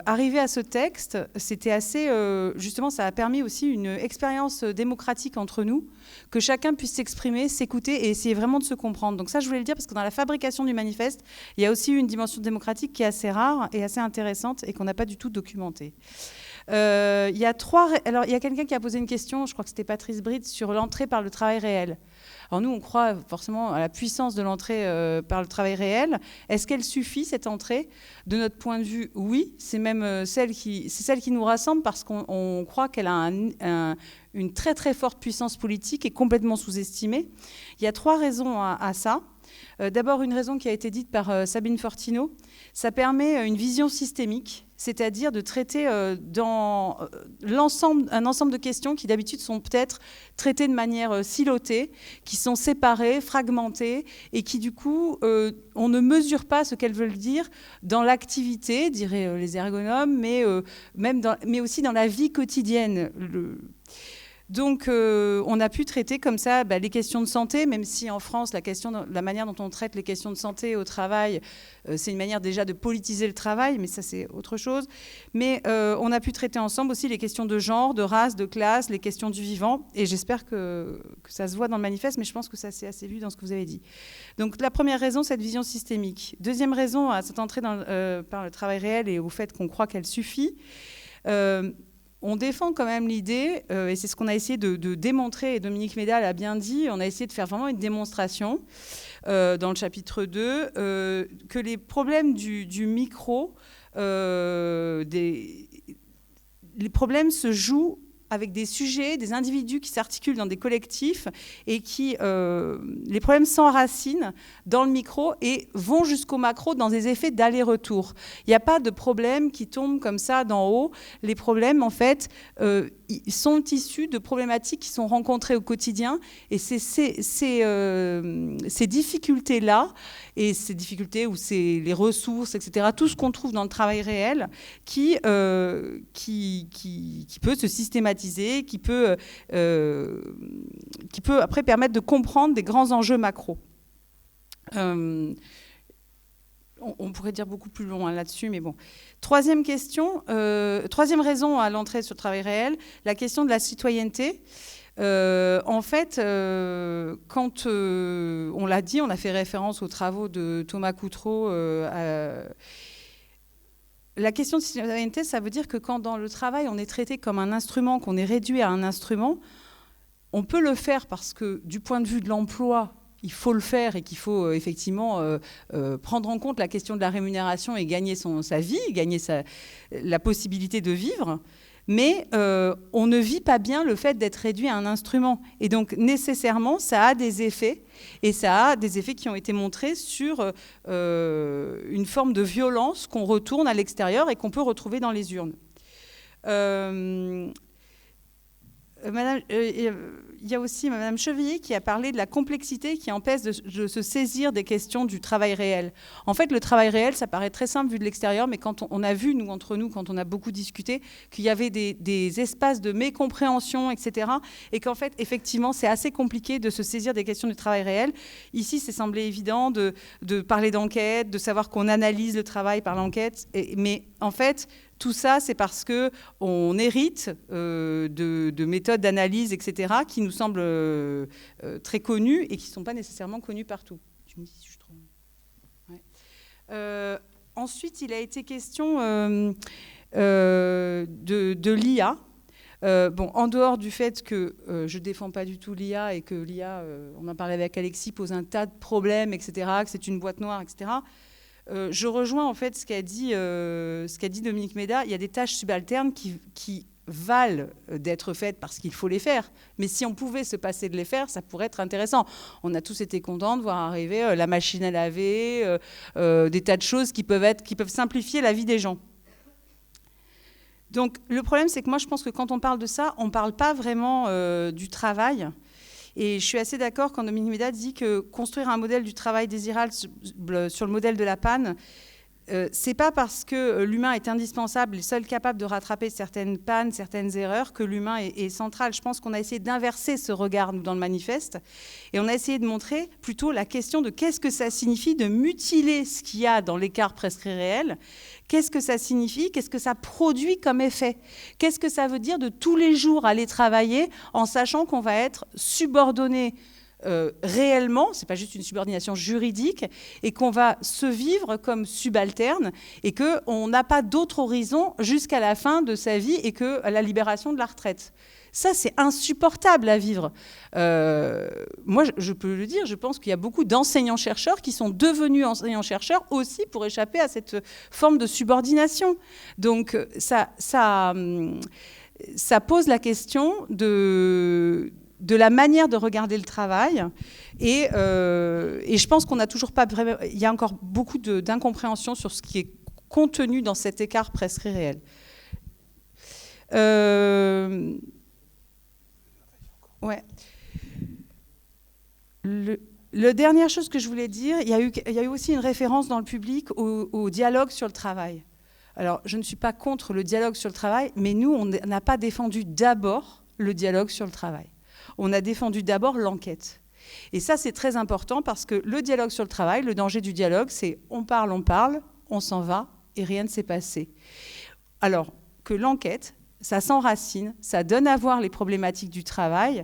arriver à ce texte, c'était assez... justement, ça a permis aussi une expérience démocratique entre nous, que chacun puisse s'exprimer, s'écouter et essayer vraiment de se comprendre. Donc ça, je voulais le dire, parce que dans la fabrication du manifeste, il y a aussi une dimension démocratique qui est assez rare et assez intéressante, et qu'on n'a pas du tout documentée. Il y a quelqu'un qui a posé une question, je crois que c'était Patrice Bride, sur l'entrée par le travail réel. Alors nous, on croit forcément à la puissance de l'entrée par le travail réel. Est-ce qu'elle suffit, cette entrée? De notre point de vue, oui. C'est même celle qui nous rassemble, parce qu'on croit qu'elle a une très très forte puissance politique et complètement sous-estimée. Il y a 3 raisons à ça. D'abord, une raison qui a été dite par Sabine Fortino, ça permet une vision systémique, c'est-à-dire de traiter dans un ensemble de questions qui d'habitude sont peut-être traitées de manière silotée, qui sont séparées, fragmentées, et qui du coup, on ne mesure pas ce qu'elles veulent dire dans l'activité, diraient les ergonomes, mais aussi dans la vie quotidienne. Donc, on a pu traiter comme ça les questions de santé, même si en France, la manière dont on traite les questions de santé au travail, c'est une manière déjà de politiser le travail, mais ça, c'est autre chose. Mais on a pu traiter ensemble aussi les questions de genre, de race, de classe, les questions du vivant. Et j'espère que ça se voit dans le manifeste, mais je pense que ça s'est assez vu dans ce que vous avez dit. Donc, la première raison, cette vision systémique. Deuxième raison à cette entrée par le travail réel et au fait qu'on croit qu'elle suffit. On défend quand même l'idée, et c'est ce qu'on a essayé de démontrer, et Dominique Médal a bien dit, on a essayé de faire vraiment une démonstration dans le chapitre 2, que les problèmes du micro, les problèmes se jouent avec des sujets, des individus qui s'articulent dans des collectifs et qui, les problèmes s'enracinent dans le micro et vont jusqu'au macro dans des effets d'aller-retour. Il n'y a pas de problème qui tombe comme ça d'en haut. Les problèmes, en fait, sont issus de problématiques qui sont rencontrées au quotidien, et c'est ces difficultés-là, et ces difficultés ou c'est les ressources, etc., tout ce qu'on trouve dans le travail réel qui peut se systématiser, qui peut après permettre de comprendre des grands enjeux macro. On pourrait dire beaucoup plus long là-dessus, mais bon. Troisième question, troisième raison à l'entrée sur le travail réel, la question de la citoyenneté. En fait, quand on l'a dit, on a fait référence aux travaux de Thomas Coutreau. La question de citoyenneté, ça veut dire que quand dans le travail, on est traité comme un instrument, qu'on est réduit à un instrument, on peut le faire parce que du point de vue de l'emploi, il faut le faire et qu'il faut effectivement prendre en compte la question de la rémunération et gagner sa vie, gagner la possibilité de vivre. Mais on ne vit pas bien le fait d'être réduit à un instrument. Et donc, nécessairement, ça a des effets. Et ça a des effets qui ont été montrés sur une forme de violence qu'on retourne à l'extérieur et qu'on peut retrouver dans les urnes. Il y a aussi Madame Chevillier qui a parlé de la complexité qui empêche de se saisir des questions du travail réel. En fait, le travail réel, ça paraît très simple vu de l'extérieur, mais quand on a vu, entre nous, quand on a beaucoup discuté, qu'il y avait des espaces de mécompréhension, etc., et qu'en fait, effectivement, c'est assez compliqué de se saisir des questions du travail réel. Ici, c'est semblé évident de parler d'enquête, de savoir qu'on analyse le travail par l'enquête, mais en fait, tout ça, c'est parce qu'on hérite de méthodes d'analyse, etc., qui nous semblent très connues et qui ne sont pas nécessairement connues partout. Tu me dis si je trouve. Ouais. Ensuite, il a été question de l'IA. En dehors du fait que je ne défends pas du tout l'IA et que l'IA, on en parlait avec Alexis, pose un tas de problèmes, etc., que c'est une boîte noire, etc., je rejoins en fait ce qu'a dit Dominique Méda. Il y a des tâches subalternes qui valent d'être faites parce qu'il faut les faire. Mais si on pouvait se passer de les faire, ça pourrait être intéressant. On a tous été contents de voir arriver la machine à laver, des tas de choses qui peuvent simplifier la vie des gens. Donc le problème, c'est que moi, je pense que quand on parle de ça, on ne parle pas vraiment du travail. Et je suis assez d'accord quand Dominique Méda dit que construire un modèle du travail désirable sur le modèle de la panne, c'est pas parce que l'humain est indispensable et seul capable de rattraper certaines pannes, certaines erreurs, que l'humain est central. Je pense qu'on a essayé d'inverser ce regard, nous, dans le manifeste, et on a essayé de montrer plutôt la question de qu'est-ce que ça signifie de mutiler ce qu'il y a dans l'écart prescrit réel. Qu'est-ce que ça signifie? Qu'est-ce que ça produit comme effet? Qu'est-ce que ça veut dire de tous les jours aller travailler en sachant qu'on va être subordonné réellement, c'est pas juste une subordination juridique, et qu'on va se vivre comme subalterne et qu'on n'a pas d'autre horizon jusqu'à la fin de sa vie et que la libération de la retraite. Ça, c'est insupportable à vivre. Moi, je peux le dire, je pense qu'il y a beaucoup d'enseignants-chercheurs qui sont devenus enseignants-chercheurs aussi pour échapper à cette forme de subordination. Donc, ça pose la question de la manière de regarder le travail. Et je pense qu'on n'a toujours pas vraiment... Il y a encore beaucoup d'incompréhension sur ce qui est contenu dans cet écart prescrit réel. Ouais. La dernière chose que je voulais dire, il y a eu aussi une référence dans le public au dialogue sur le travail. Alors, je ne suis pas contre le dialogue sur le travail, mais nous, on n'a pas défendu d'abord le dialogue sur le travail. On a défendu d'abord l'enquête. Et ça, c'est très important parce que le dialogue sur le travail, le danger du dialogue, c'est on parle, on s'en va et rien ne s'est passé. Alors que l'enquête, ça s'enracine, ça donne à voir les problématiques du travail.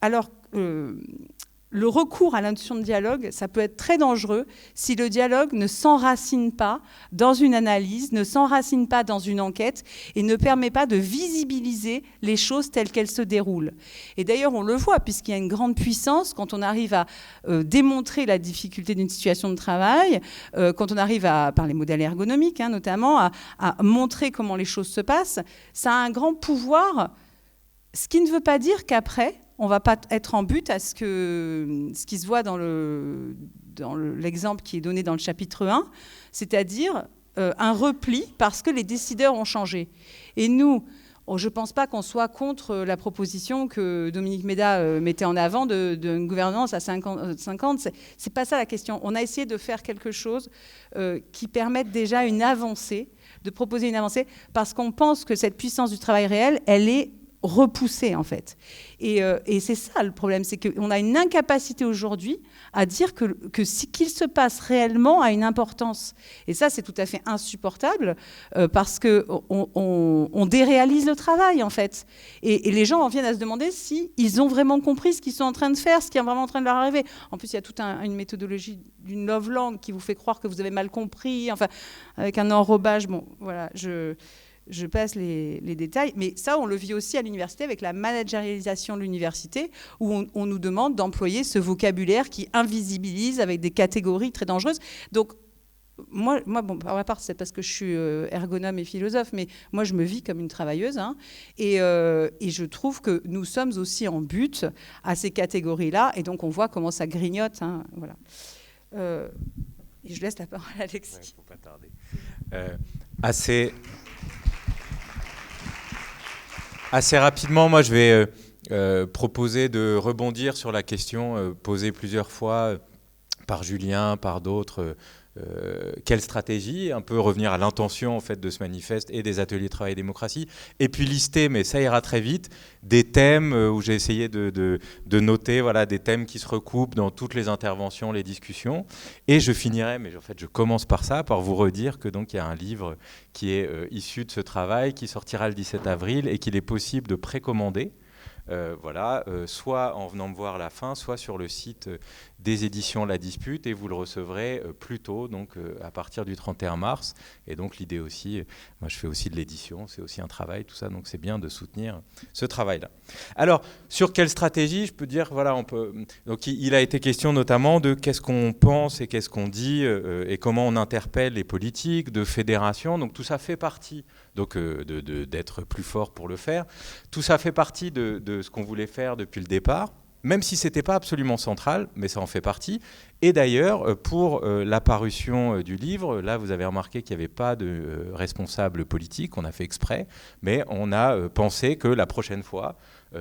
Alors le recours à la notion de dialogue, ça peut être très dangereux si le dialogue ne s'enracine pas dans une analyse, ne s'enracine pas dans une enquête et ne permet pas de visibiliser les choses telles qu'elles se déroulent. Et d'ailleurs, on le voit, puisqu'il y a une grande puissance quand on arrive à démontrer la difficulté d'une situation de travail, quand on arrive par les modèles ergonomiques notamment, à montrer comment les choses se passent, ça a un grand pouvoir, ce qui ne veut pas dire qu'après, on ne va pas être en but à ce qui se voit dans l'exemple qui est donné dans le chapitre 1, c'est-à-dire un repli parce que les décideurs ont changé. Et nous, je ne pense pas qu'on soit contre la proposition que Dominique Méda mettait en avant d'une gouvernance à 50. C'est pas ça la question. On a essayé de faire quelque chose qui permette déjà une avancée, de proposer une avancée, parce qu'on pense que cette puissance du travail réel, elle est repoussée en fait. Et c'est ça le problème, c'est qu'on a une incapacité aujourd'hui à dire que ce qu'il se passe réellement a une importance. Et ça, c'est tout à fait insupportable parce qu'on déréalise le travail en fait. Et les gens en viennent à se demander si ils ont vraiment compris ce qu'ils sont en train de faire, ce qui est vraiment en train de leur arriver. En plus, il y a toute une méthodologie d'une novlangue qui vous fait croire que vous avez mal compris, enfin, avec un enrobage. Bon, voilà, je passe les détails, mais ça, on le vit aussi à l'université avec la managérialisation de l'université, où on nous demande d'employer ce vocabulaire qui invisibilise avec des catégories très dangereuses. Donc, moi bon, à part, c'est parce que je suis ergonome et philosophe, mais moi, je me vis comme une travailleuse, hein, et je trouve que nous sommes aussi en butte à ces catégories-là, et donc on voit comment ça grignote, hein, voilà. Et je laisse la parole à Alexis. Ouais, faut pas tarder. Assez rapidement, moi, je vais proposer de rebondir sur la question posée plusieurs fois par Julien, par d'autres. Quelle stratégie, un peu revenir à l'intention en fait de ce manifeste et des ateliers Travail et Démocratie, et puis lister, mais ça ira très vite, des thèmes où j'ai essayé de noter, voilà, des thèmes qui se recoupent dans toutes les interventions, les discussions, et je finirai, mais en fait je commence par ça, par vous redire que donc il y a un livre qui est issu de ce travail, qui sortira le 17 avril et qu'il est possible de précommander. Soit en venant me voir à la fin, soit sur le site des éditions La Dispute, et vous le recevrez plus tôt, donc à partir du 31 mars. Et donc l'idée aussi, moi je fais aussi de l'édition, c'est aussi un travail, tout ça, donc c'est bien de soutenir ce travail-là. Alors, sur quelle stratégie, je peux dire, voilà, donc il a été question notamment de qu'est-ce qu'on pense et qu'est-ce qu'on dit, et comment on interpelle les politiques, de fédération, donc tout ça fait partie donc d'être plus fort pour le faire. Tout ça fait partie de ce qu'on voulait faire depuis le départ, même si ce n'était pas absolument central, mais ça en fait partie. Et d'ailleurs, pour la parution du livre, là vous avez remarqué qu'il n'y avait pas de responsable politique, on a fait exprès, mais on a pensé que la prochaine fois,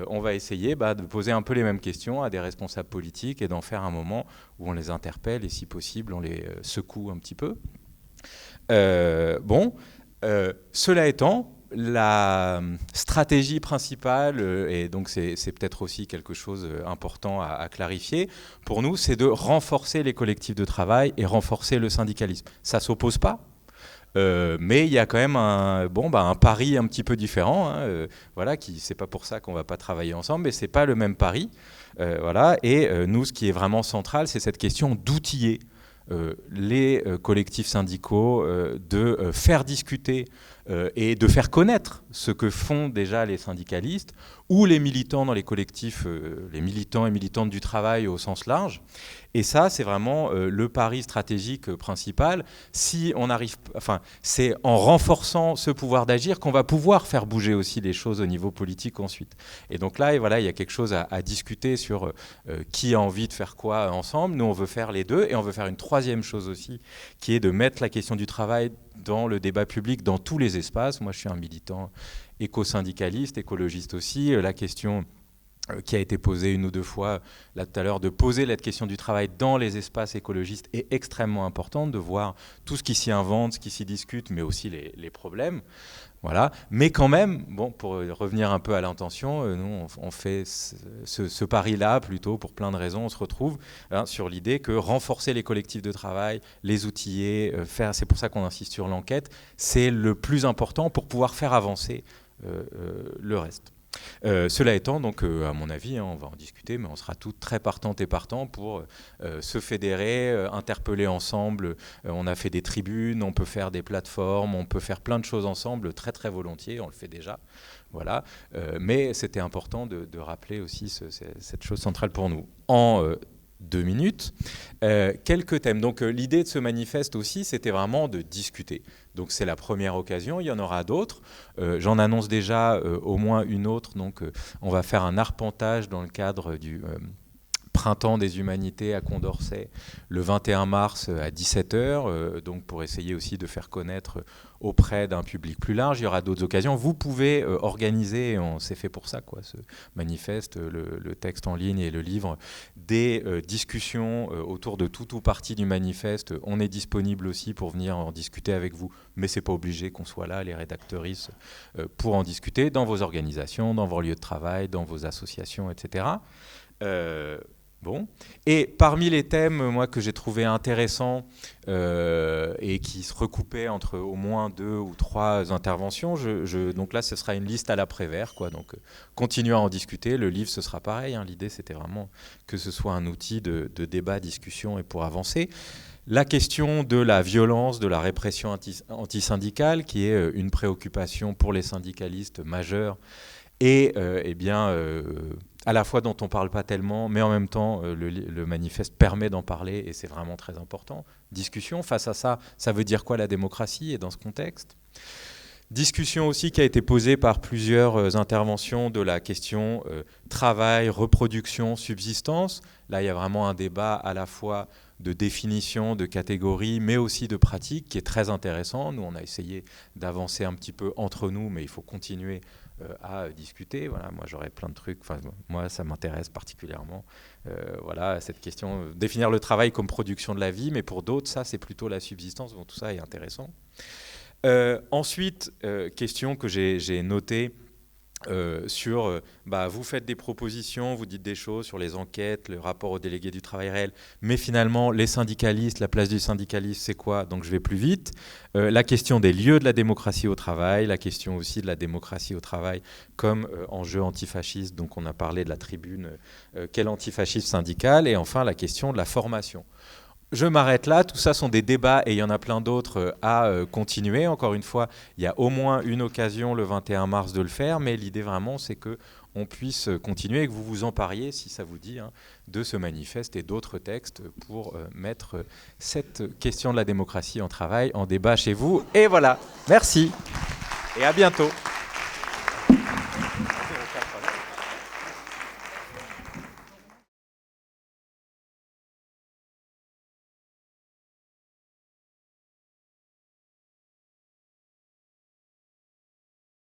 on va essayer de poser un peu les mêmes questions à des responsables politiques et d'en faire un moment où on les interpelle et si possible on les secoue un petit peu. Cela étant, la stratégie principale, et donc c'est peut-être aussi quelque chose d'important à clarifier, pour nous, c'est de renforcer les collectifs de travail et renforcer le syndicalisme. Ça ne s'oppose pas, mais il y a quand même un pari un petit peu différent. Hein, c'est pas pour ça qu'on ne va pas travailler ensemble, mais ce n'est pas le même pari. Et nous, ce qui est vraiment central, c'est cette question d'outiller les collectifs syndicaux, de faire discuter et de faire connaître ce que font déjà les syndicalistes ou les militants dans les collectifs, les militants et militantes du travail au sens large. Et ça, c'est vraiment le pari stratégique principal. C'est en renforçant ce pouvoir d'agir qu'on va pouvoir faire bouger aussi les choses au niveau politique ensuite. Et donc là, il y a quelque chose à discuter sur qui a envie de faire quoi ensemble. Nous, on veut faire les deux, et on veut faire une troisième chose aussi, qui est de mettre la question du travail dans le débat public, dans tous les espaces. Moi, je suis un militant éco-syndicaliste, écologiste aussi. La question qui a été posée une ou deux fois là tout à l'heure, de poser la question du travail dans les espaces écologistes est extrêmement importante, de voir tout ce qui s'y invente, ce qui s'y discute, mais aussi les problèmes. Voilà. Mais quand même, pour revenir un peu à l'intention, nous on fait ce pari-là plutôt pour plein de raisons. On se retrouve sur l'idée que renforcer les collectifs de travail, les outiller, c'est pour ça qu'on insiste sur l'enquête, c'est le plus important pour pouvoir faire avancer le reste. Cela étant, donc, à mon avis, on va en discuter, mais on sera tous très partantes et partants pour se fédérer, interpeller ensemble. On a fait des tribunes, on peut faire des plateformes, on peut faire plein de choses ensemble très très volontiers, on le fait déjà. Voilà. Mais c'était important de rappeler aussi cette chose centrale pour nous. En 2 minutes, quelques thèmes. Donc l'idée de ce manifeste aussi, c'était vraiment de discuter. Donc c'est la première occasion, il y en aura d'autres. J'en annonce déjà au moins une autre. Donc on va faire un arpentage dans le cadre du Printemps des Humanités à Condorcet le 21 mars à 17h, donc pour essayer aussi de faire connaître auprès d'un public plus large. Il y aura d'autres occasions. Vous pouvez organiser, on s'est fait pour ça, quoi, ce manifeste, le texte en ligne et le livre, des discussions autour de tout ou partie du manifeste. On est disponible aussi pour venir en discuter avec vous, mais c'est pas obligé qu'on soit là, les rédactrices, pour en discuter dans vos organisations, dans vos lieux de travail, dans vos associations, etc. Bon. Et parmi les thèmes, moi, que j'ai trouvé intéressants et qui se recoupaient entre au moins 2 ou 3 interventions, donc là, ce sera une liste à l'après-vert, quoi. Donc, continuez à en discuter. Le livre, ce sera pareil, hein. L'idée, c'était vraiment que ce soit un outil de débat, discussion et pour avancer. La question de la violence, de la répression antisyndicale, qui est une préoccupation pour les syndicalistes majeure et à la fois dont on ne parle pas tellement, mais en même temps, le manifeste permet d'en parler et c'est vraiment très important. Discussion, face à ça, ça veut dire quoi la démocratie et dans ce contexte ? Discussion aussi qui a été posée par plusieurs interventions de la question travail, reproduction, subsistance. Là, il y a vraiment un débat à la fois de définition, de catégorie, mais aussi de pratique qui est très intéressant. Nous, on a essayé d'avancer un petit peu entre nous, mais il faut continuer à discuter. Voilà, moi, j'aurais plein de trucs. Enfin, moi, ça m'intéresse particulièrement. Voilà, cette question, définir le travail comme production de la vie, mais pour d'autres, ça, c'est plutôt la subsistance. Bon, tout ça est intéressant. Ensuite, question que j'ai notée sur, vous faites des propositions, vous dites des choses sur les enquêtes, le rapport aux délégués du travail réel, mais finalement, les syndicalistes, la place du syndicalisme, c'est quoi ? Donc je vais plus vite. La question des lieux de la démocratie au travail, la question aussi de la démocratie au travail comme enjeu antifasciste, donc on a parlé de la tribune, quel antifascisme syndical, et enfin la question de la formation. Je m'arrête là, tout ça sont des débats et il y en a plein d'autres à continuer. Encore une fois, il y a au moins une occasion le 21 mars de le faire, mais l'idée vraiment c'est qu'on puisse continuer et que vous vous empariez, si ça vous dit, de ce manifeste et d'autres textes pour mettre cette question de la démocratie en travail en débat chez vous. Et voilà, merci et à bientôt.